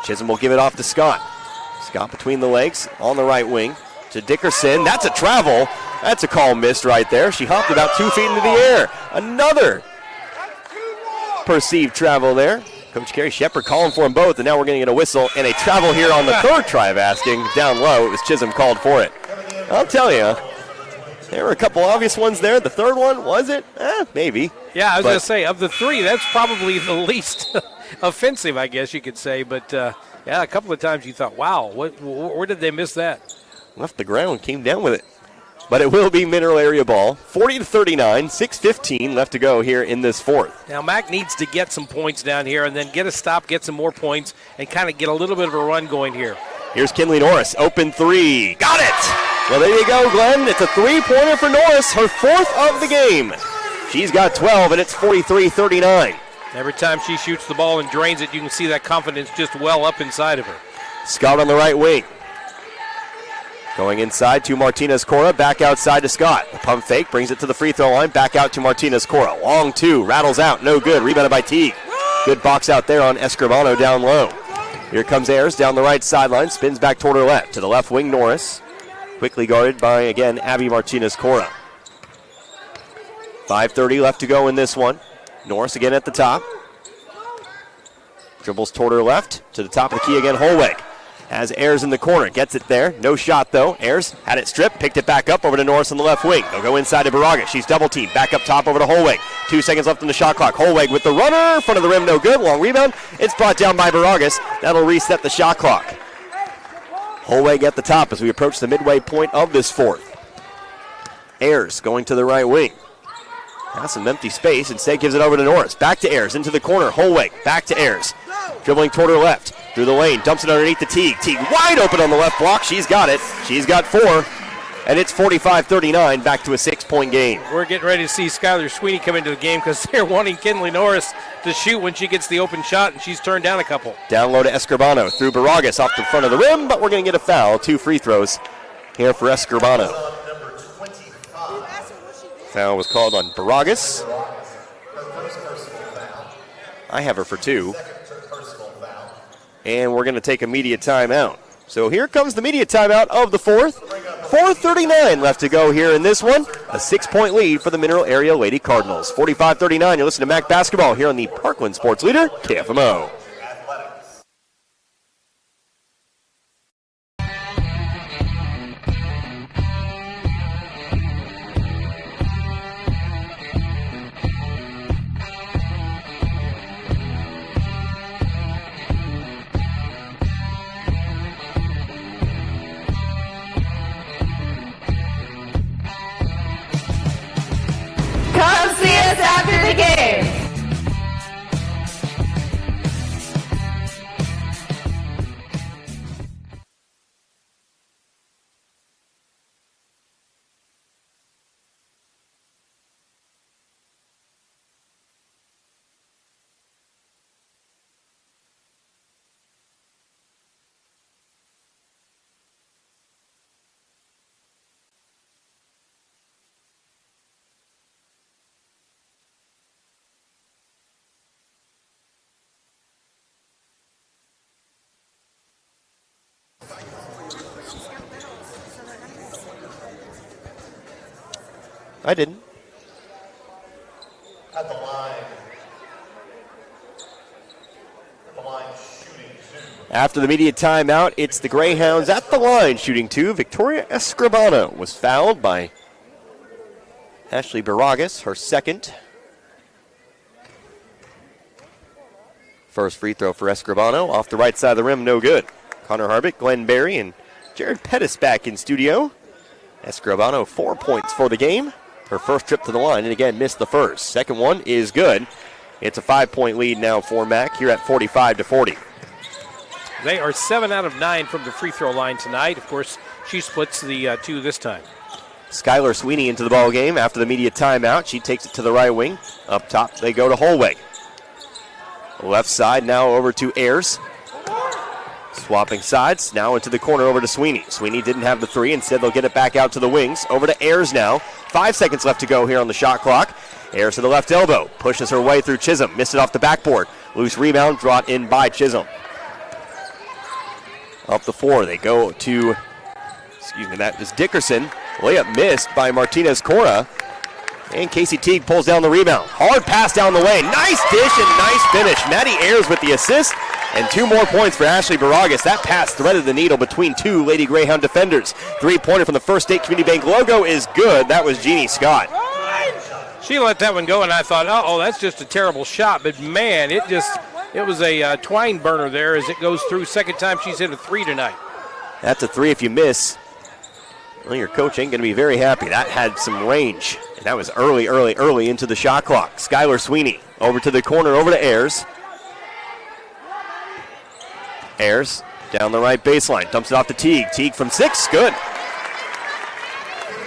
Chisholm will give it off to Scott. Scott between the legs on the right wing to Dickerson. That's a travel. That's a call missed right there. She hopped about 2 feet into the air. Another perceived travel there. Coach Carrie Shepard calling for them both, and now we're going to get a whistle and a travel here on the third try of asking. Down low, it was Chisholm called for it. I'll tell you, there were a couple obvious ones there. The third one, was it? Maybe. Yeah, I was going to say, of the 3, that's probably the least offensive, I guess you could say. But, yeah, a couple of times you thought, wow, where did they miss that? Left the ground, came down with it. But it will be Mineral Area ball. 40-39, 6:15 left to go here in this fourth. Now, MACC needs to get some points down here and then get a stop, get some more points, and kind of get a little bit of a run going here. Here's Kinley Norris, open 3. Got it! Well, there you go, Glenn. It's a 3-pointer for Norris, her 4th of the game. She's got 12, and it's 43-39. Every time she shoots the ball and drains it, you can see that confidence just well up inside of her. Scott on the right wing. Going inside to Martinez Cora, back outside to Scott. The pump fake brings it to the free throw line, back out to Martinez Cora. Long 2, rattles out, no good, rebounded by Teague. Good box out there on Escribano down low. Here comes Ayers down the right sideline, spins back toward her left. To the left wing, Norris. Quickly guarded by, again, Abby Martinez Cora. 5:30 left to go in this one. Norris again at the top. Dribbles toward her left. To the top of the key again, Holweg. Has Ayers in the corner, gets it there. No shot though. Ayers had it stripped, picked it back up over to Norris on the left wing. They'll go inside to Baraga. She's double teamed. Back up top over to Holweg. 2 seconds left on the shot clock. Holweg with the runner. Front of the rim, no good. Long rebound. It's brought down by Baragas. That'll reset the shot clock. Holweg at the top as we approach the midway point of this fourth. Ayers going to the right wing. Has some empty space. Instead gives it over to Norris. Back to Ayers. Into the corner. Holweg. Back to Ayers. Dribbling toward her left. Through the lane. Dumps it underneath the Teague. Teague wide open on the left block. She's got it. She's got 4. And it's 45-39. Back to a 6-point game. We're getting ready to see Skylar Sweeney come into the game because they're wanting Kinley Norris to shoot when she gets the open shot, and she's turned down a couple. Down low to Escribano. Through Baragas off the front of the rim, but we're going to get a foul. 2 free throws here for Escribano. Foul was called on Baragas. I have her for 2. And we're going to take a media timeout. So here comes the media timeout of the 4th. 4:39 left to go here in this one. A 6-point lead for the Mineral Area Lady Cardinals. 45-39, you're listening to MACC Basketball here on the Parkland Sports Leader, KFMO. Come see us after the game. I didn't. At the line. Shooting 2. After the media timeout, it's the Greyhounds at the line shooting 2. Victoria Escribano was fouled by Ashley Baragas, her second. First free throw for Escribano off the right side of the rim, no good. Connor Harvick, Glenn Berry, and Jared Pettis back in studio. Escribano 4 points for the game. Her first trip to the line, and again, missed the first. Second one is good. It's a 5-point lead now for MACC here at 45-40. They are 7 out of 9 from the free throw line tonight. Of course, she splits the 2 this time. Skylar Sweeney into the ball game after the media timeout. She takes it to the right wing. Up top, they go to Holway. Left side now over to Ayers. Swapping sides, now into the corner over to Sweeney. Sweeney didn't have the 3, instead they'll get it back out to the wings. Over to Ayers now. 5 seconds left to go here on the shot clock. Ayers to the left elbow, pushes her way through Chisholm. Missed it off the backboard. Loose rebound brought in by Chisholm. Up the floor, they go to, that is Dickerson. Layup missed by Martinez Cora. And Casey Teague pulls down the rebound. Hard pass down the way. Nice dish and nice finish. Maddie Ayers with the assist. And 2 more points for Ashley Baragas. That pass threaded the needle between 2 Lady Greyhound defenders. 3-pointer from the First State Community Bank logo is good. That was Jeannie Scott. She let that one go, and I thought, oh, that's just a terrible shot. But, man, it was a twine burner there as it goes through. Second time she's hit a 3 tonight. That's a 3 if you miss. Well, your coach ain't going to be very happy. That had some range. And that was early into the shot clock. Skylar Sweeney over to the corner, over to Ayers. Ayers down the right baseline, dumps it off to Teague. Teague from 6, good.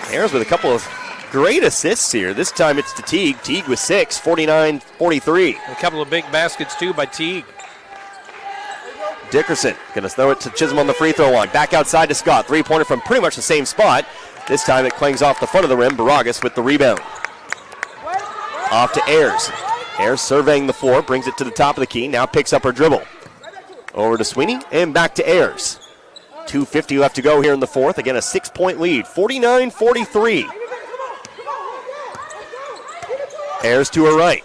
Ayers with a couple of great assists here. This time it's to Teague. Teague with 6, 49-43. A couple of big baskets, too, by Teague. Dickerson going to throw it to Chisholm on the free throw line. Back outside to Scott. 3-pointer from pretty much the same spot. This time it clangs off the front of the rim. Baragas with the rebound. Off to Ayers. Ayers surveying the floor, brings it to the top of the key. Now picks up her dribble. Over to Sweeney and back to Ayers. 2:50 left to go here in the 4th. Again, a 6-point lead. 49-43. Ayers to her right.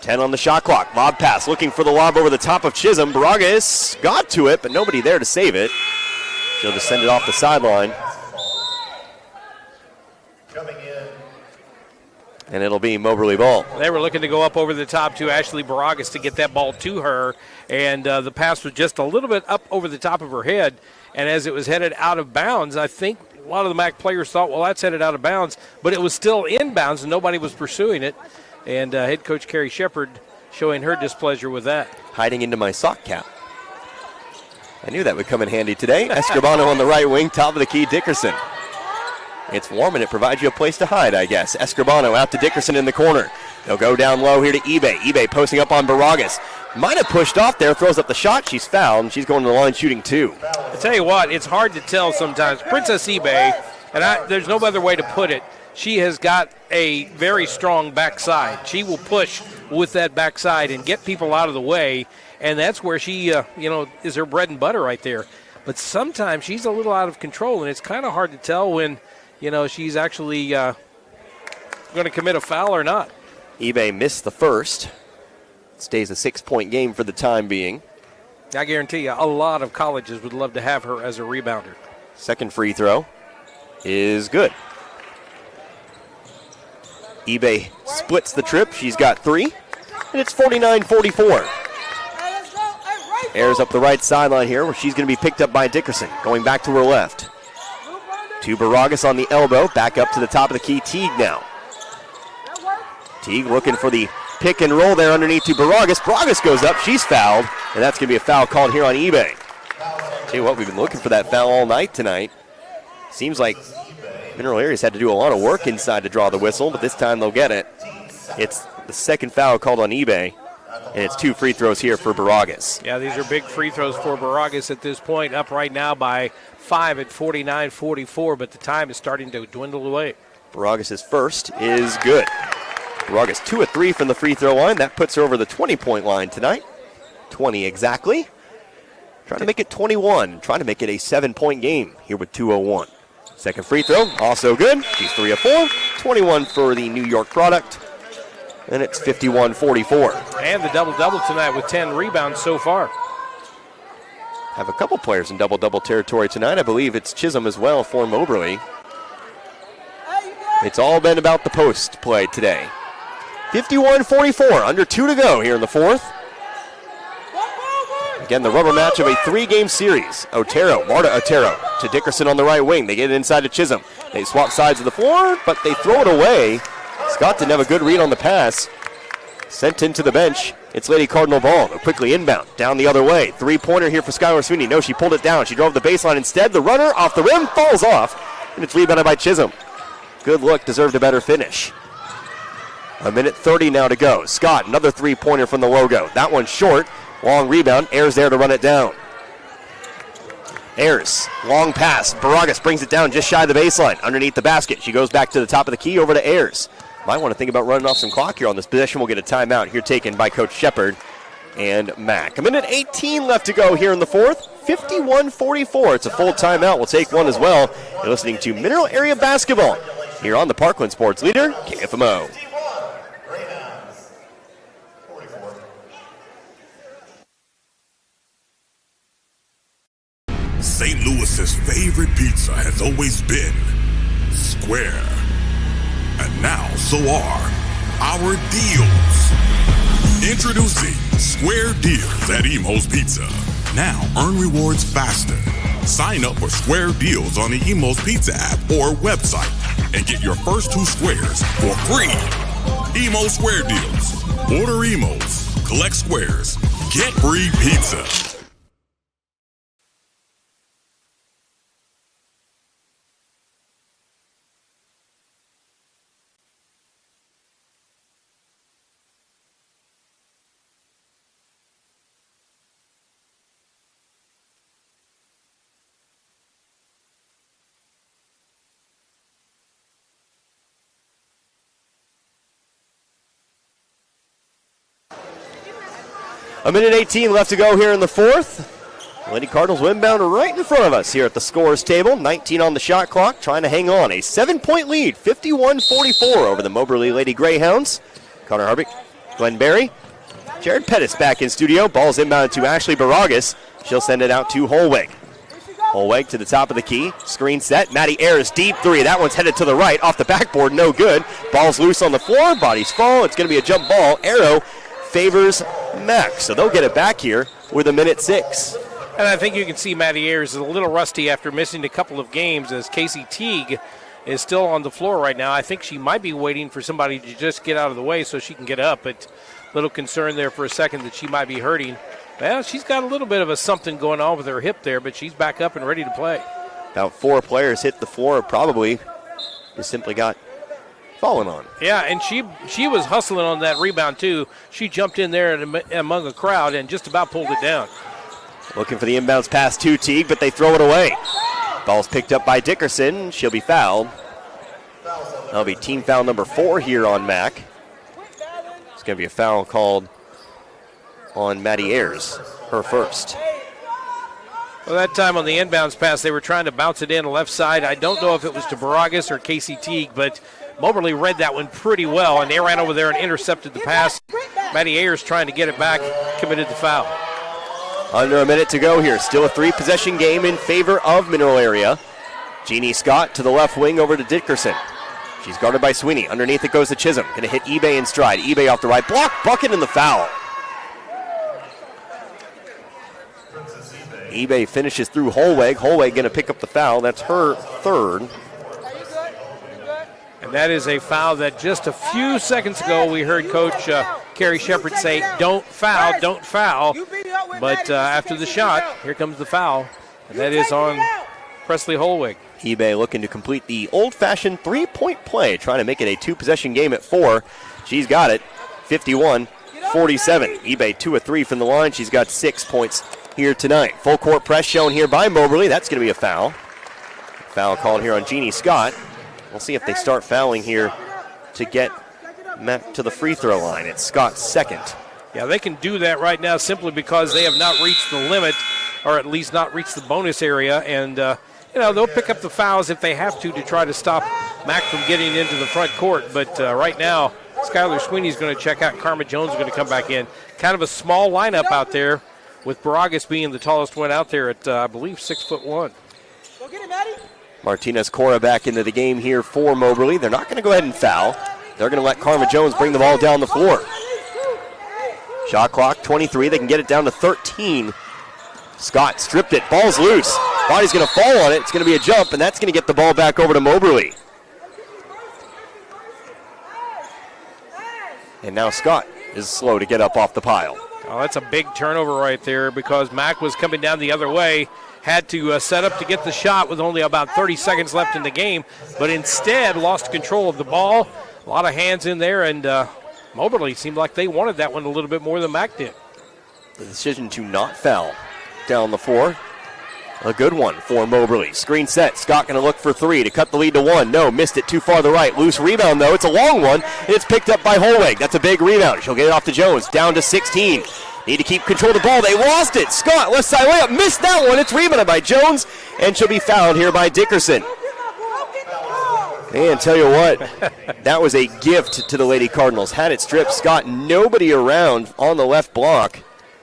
10 on the shot clock. Lob pass, looking for the lob over the top of Chisholm. Baragas got to it, but nobody there to save it. She'll just send it off the sideline. Coming in. And it'll be Moberly ball. They were looking to go up over the top to Ashley Baragas to get that ball to her, and the pass was just a little bit up over the top of her head, and as it was headed out of bounds, I think a lot of the MACC players thought, well, that's headed out of bounds, but it was still in bounds, and nobody was pursuing it, and head coach Carrie Shepard showing her displeasure with that. Hiding into my sock cap. I knew that would come in handy today. Escribano on the right wing, top of the key, Dickerson. It's warm and it provides you a place to hide, I guess. Escribano out to Dickerson in the corner. They'll go down low here to eBay. eBay posting up on Baragas. Might have pushed off there, throws up the shot. She's fouled, and she's going to the line shooting 2. I tell you what, it's hard to tell sometimes. Princess eBay, and there's no other way to put it, she has got a very strong backside. She will push with that backside and get people out of the way, and that's where she, is her bread and butter right there. But sometimes she's a little out of control, and it's kind of hard to tell when, she's actually going to commit a foul or not. eBay missed the first. Stays a 6-point game for the time being. I guarantee you, a lot of colleges would love to have her as a rebounder. Second free throw is good. eBay splits the trip. She's got 3, and it's 49-44. Airs up the right sideline here, where she's going to be picked up by Dickerson. Going back to her left. To Baragas on the elbow. Back up to the top of the key. Teague now. Teague looking for the pick and roll there underneath to Baragas. Baragas goes up. She's fouled, and that's going to be a foul called here on eBay. Tell you what, we've been looking for that foul all night tonight. Seems like Mineral Area's had to do a lot of work inside to draw the whistle, but this time they'll get it. It's the second foul called on eBay, and it's 2 free throws here for Baragas. Yeah, these are big free throws for Baragas at this point, up right now by 5 at 49-44, but the time is starting to dwindle away. Baragas' first is good. Baragas 2 of 3 from the free throw line. That puts her over the 20-point line tonight. 20 exactly. Trying to make it 21. Trying to make it a 7-point game here with 2:01. Second free throw, also good. She's 3 of 4. 21 for the New York product. And it's 51-44. And the double-double tonight with 10 rebounds so far. Have a couple players in double-double territory tonight. I believe it's Chisholm as well for Moberly. It's all been about the post play today. 51-44, under 2 to go here in the fourth. Again, the rubber match of a 3-game series. Marta Otero to Dickerson on the right wing. They get it inside to Chisholm. They swap sides of the floor, but they throw it away. Scott didn't have a good read on the pass. Sent into the bench. It's Lady Cardinal ball. They'll quickly inbound. Down the other way. 3-pointer here for Skylar Sweeney. No, she pulled it down. She drove the baseline instead. The runner off the rim falls off, and it's rebounded by Chisholm. Good look. Deserved a better finish. 1:30 now to go. Scott, another 3-pointer from the logo. That one's short. Long rebound. Ayers there to run it down. Ayers, long pass. Baragas brings it down just shy of the baseline. Underneath the basket. She goes back to the top of the key over to Ayers. Might want to think about running off some clock here on this possession. We'll get a timeout here taken by Coach Shepard and MACC. 1:18 left to go here in the fourth. 51-44. It's a full timeout. We'll take one as well. You're listening to Mineral Area Basketball here on the Parkland Sports Leader, KFMO. St. Louis's favorite pizza has always been square. And now, so are our deals. Introducing Square Deals at Emo's Pizza. Now, earn rewards faster. Sign up for Square Deals on the Emo's Pizza app or website and get your first 2 squares for free. Emo Square Deals. Order Emo's, collect squares, get free pizza. A 1:18 left to go here in the fourth. Lady Cardinals inbound right in front of us here at the scorer's table. 19 on the shot clock, trying to hang on. A 7-point lead, 51-44 over the Moberly Lady Greyhounds. Connor Harvick, Glenn Berry, Jared Pettis back in studio. Ball's inbounded to Ashley Baragas. She'll send it out to Holweg. Holweg to the top of the key. Screen set. Maddie Ayers, deep 3. That one's headed to the right. Off the backboard, no good. Ball's loose on the floor. Bodies fall. It's going to be a jump ball. Arrow favors MACC. So they'll get it back here with 1:06. And I think you can see Maddie Ayers is a little rusty after missing a couple of games, as Casey Teague is still on the floor right now. I think she might be waiting for somebody to just get out of the way so she can get up, but a little concern there for a second that she might be hurting. Well, she's got a little bit of a something going on with her hip there, but she's back up and ready to play. About 4 players hit the floor, probably just simply got fallen on. Yeah, and she was hustling on that rebound too. She jumped in there among the crowd and just about pulled it down. Looking for the inbounds pass to Teague, but they throw it away. Ball's picked up by Dickerson. She'll be fouled. That'll be team foul number 4 here on MACC. It's going to be a foul called on Maddie Ayers, her first. Well, that time on the inbounds pass, they were trying to bounce it in the left side. I don't know if it was to Baragas or Casey Teague, but Moberly read that one pretty well, and they ran over there and intercepted the pass. Maddie Ayers trying to get it back, committed the foul. Under a minute to go here. Still a 3-possession game in favor of Mineral Area. Jeannie Scott to the left wing over to Dickerson. She's guarded by Sweeney. Underneath it goes to Chisholm. Going to hit eBay in stride. eBay off the right block. Bucket in the foul. eBay finishes through Holweg. Holweg going to pick up the foul. That's her third. And that is a foul that just a few seconds ago we heard Coach Carrie Shepard say, don't foul, don't foul. But after the shot, here comes the foul. And that is on Presley Holweg. eBay looking to complete the old-fashioned 3-point play, trying to make it a 2-possession game at 4. She's got it, 51-47. eBay 2 of 3 from the line. She's got 6 points here tonight. Full court press shown here by Moberly. That's going to be a foul. Foul called here on Jeannie Scott. We'll see if they start fouling here to get Matt to the free throw line. It's Scott's second. Yeah, they can do that right now simply because they have not reached the limit, or at least not reached the bonus area. And, they'll pick up the fouls if they have to try to stop Mac from getting into the front court. But right now, Skylar Sweeney's going to check out. Karma Jones is going to come back in. Kind of a small lineup out there, with Baragas being the tallest one out there at, I believe, 6'1". Go get it, Maddie. Martinez Cora back into the game here for Moberly. They're not going to go ahead and foul. They're going to let Karma Jones bring the ball down the floor. Shot clock, 23. They can get it down to 13. Scott stripped it. Ball's loose. Body's going to fall on it. It's going to be a jump, and that's going to get the ball back over to Moberly. And now Scott is slow to get up off the pile. Oh, that's a big turnover right there because Mac was coming down the other way. Had to set up to get the shot with only about 30 seconds left in the game, but instead lost control of the ball. A lot of hands in there, and Moberly seemed like they wanted that one a little bit more than Mac did. The decision to not foul down the floor. A good one for Moberly. Screen set. Scott going to look for 3 to cut the lead to 1. No, missed it too far to the right. Loose rebound, though. It's a long one, and it's picked up by Holweg. That's a big rebound. She'll get it off to Jones. Down to 16. Need to keep control of the ball. They lost it. Scott, left side layup. Missed that one. It's rebounded by Jones, and she'll be fouled here by Dickerson. And tell you what, that was a gift to the Lady Cardinals. Had it stripped, Scott, nobody around on the left block.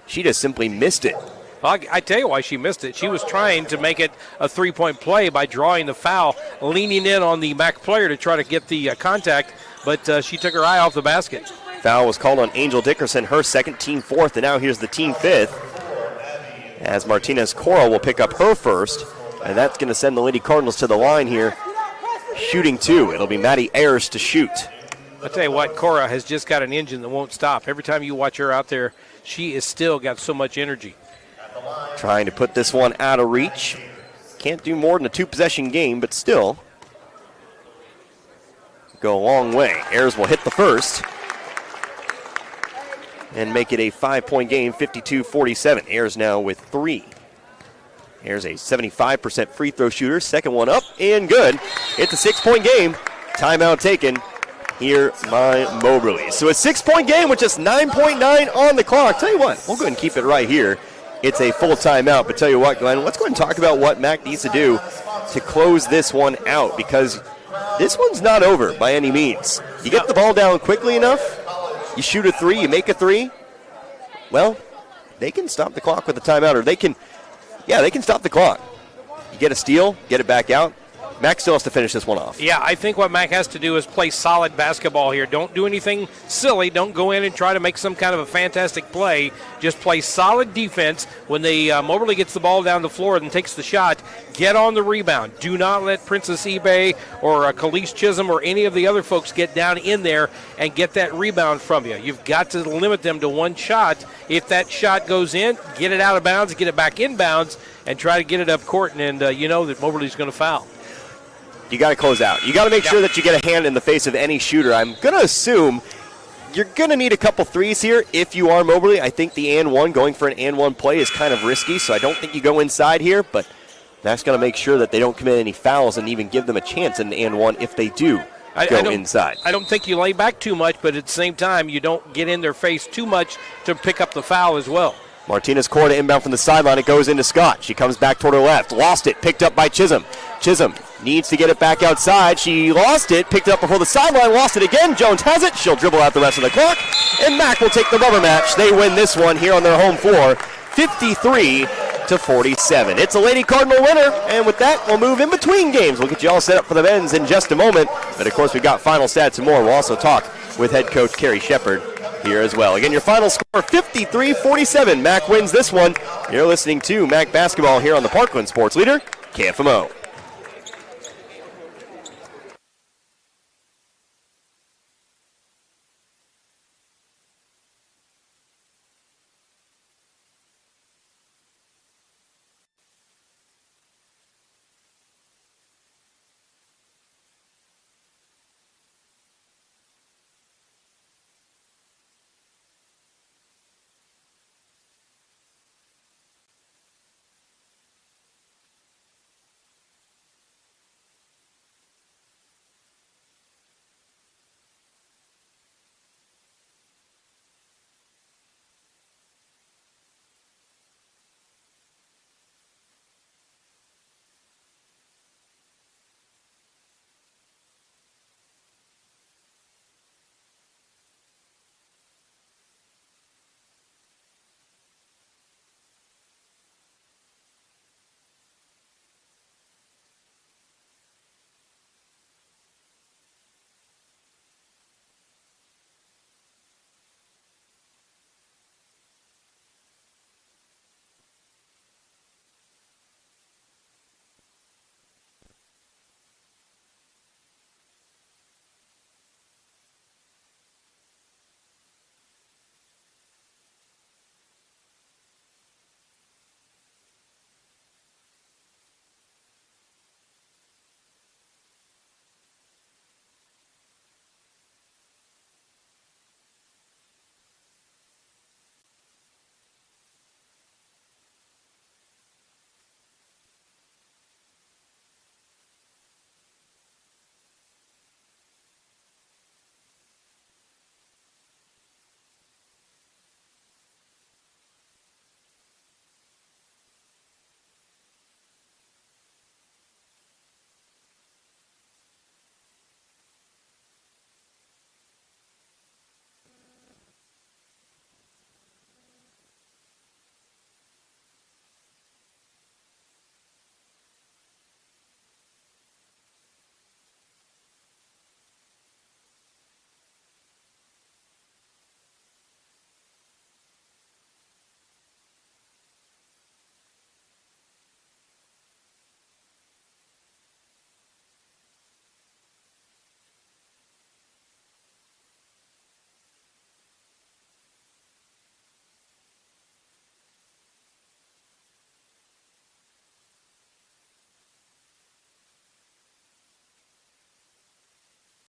She just simply missed it. Well, I tell you why she missed it. She was trying to make it a 3-point play by drawing the foul, leaning in on the MAC player to try to get the contact, but she took her eye off the basket. Foul was called on Angel Dickerson, her second, team fourth, and now here's the team fifth, as Martinez Cora will pick up her first, and that's going to send the Lady Cardinals to the line here, shooting 2. It'll be Maddie Ayers to shoot. I tell you what, Cora has just got an engine that won't stop. Every time you watch her out there, she is still got so much energy. Trying to put this one out of reach. Can't do more than a 2-possession game, but still go a long way. Ayers will hit the first and make it a 5-point game, 52-47. Ayers now with 3. Ayers a 75% free throw shooter. Second one up and good. It's a 6-point game. Timeout taken here by Moberly. So a 6-point game with just 9.9 on the clock. Tell you what, we'll go ahead and keep it right here. It's a full timeout, but tell you what, Glenn, let's go ahead and talk about what MACC needs to do to close this one out, because this one's not over by any means. You get the ball down quickly enough, you shoot a 3, you make a 3, well, they can stop the clock with a timeout, or they can stop the clock. You get a steal, get it back out. MACC still has to finish this one off. Yeah, I think what MACC has to do is play solid basketball here. Don't do anything silly. Don't go in and try to make some kind of a fantastic play. Just play solid defense. When Moberly gets the ball down the floor and takes the shot, get on the rebound. Do not let Princess eBay or Khalees Chisholm or any of the other folks get down in there and get that rebound from you. You've got to limit them to one shot. If that shot goes in, get it out of bounds, get it back in bounds, and try to get it up court, and you know that Moberly's going to foul. You got to close out. You got to make sure that you get a hand in the face of any shooter. I'm going to assume you're going to need a couple threes here if you are Moberly. I think the and one, going for an and one play is kind of risky, so I don't think you go inside here, but Mac's going to make sure that they don't commit any fouls and even give them a chance in the and one if they do go inside. I don't think you lay back too much, but at the same time, you don't get in their face too much to pick up the foul as well. Martinez Corda inbound from the sideline. It goes into Scott. She comes back toward her left. Lost it. Picked up by Chisholm. Chisholm needs to get it back outside. She lost it. Picked it up before the sideline. Lost it again. Jones has it. She'll dribble out the rest of the clock. And MACC will take the rubber match. They win this one here on their home floor, 53-47. It's a Lady Cardinal winner. And with that, we'll move in between games. We'll get you all set up for the men's in just a moment. But, of course, we've got final stats and more. We'll also talk with head coach Carrie Shepard here as well. Again, your final score, 53-47. MACC wins this one. You're listening to MACC Basketball here on the Parkland Sports Leader, KFMO.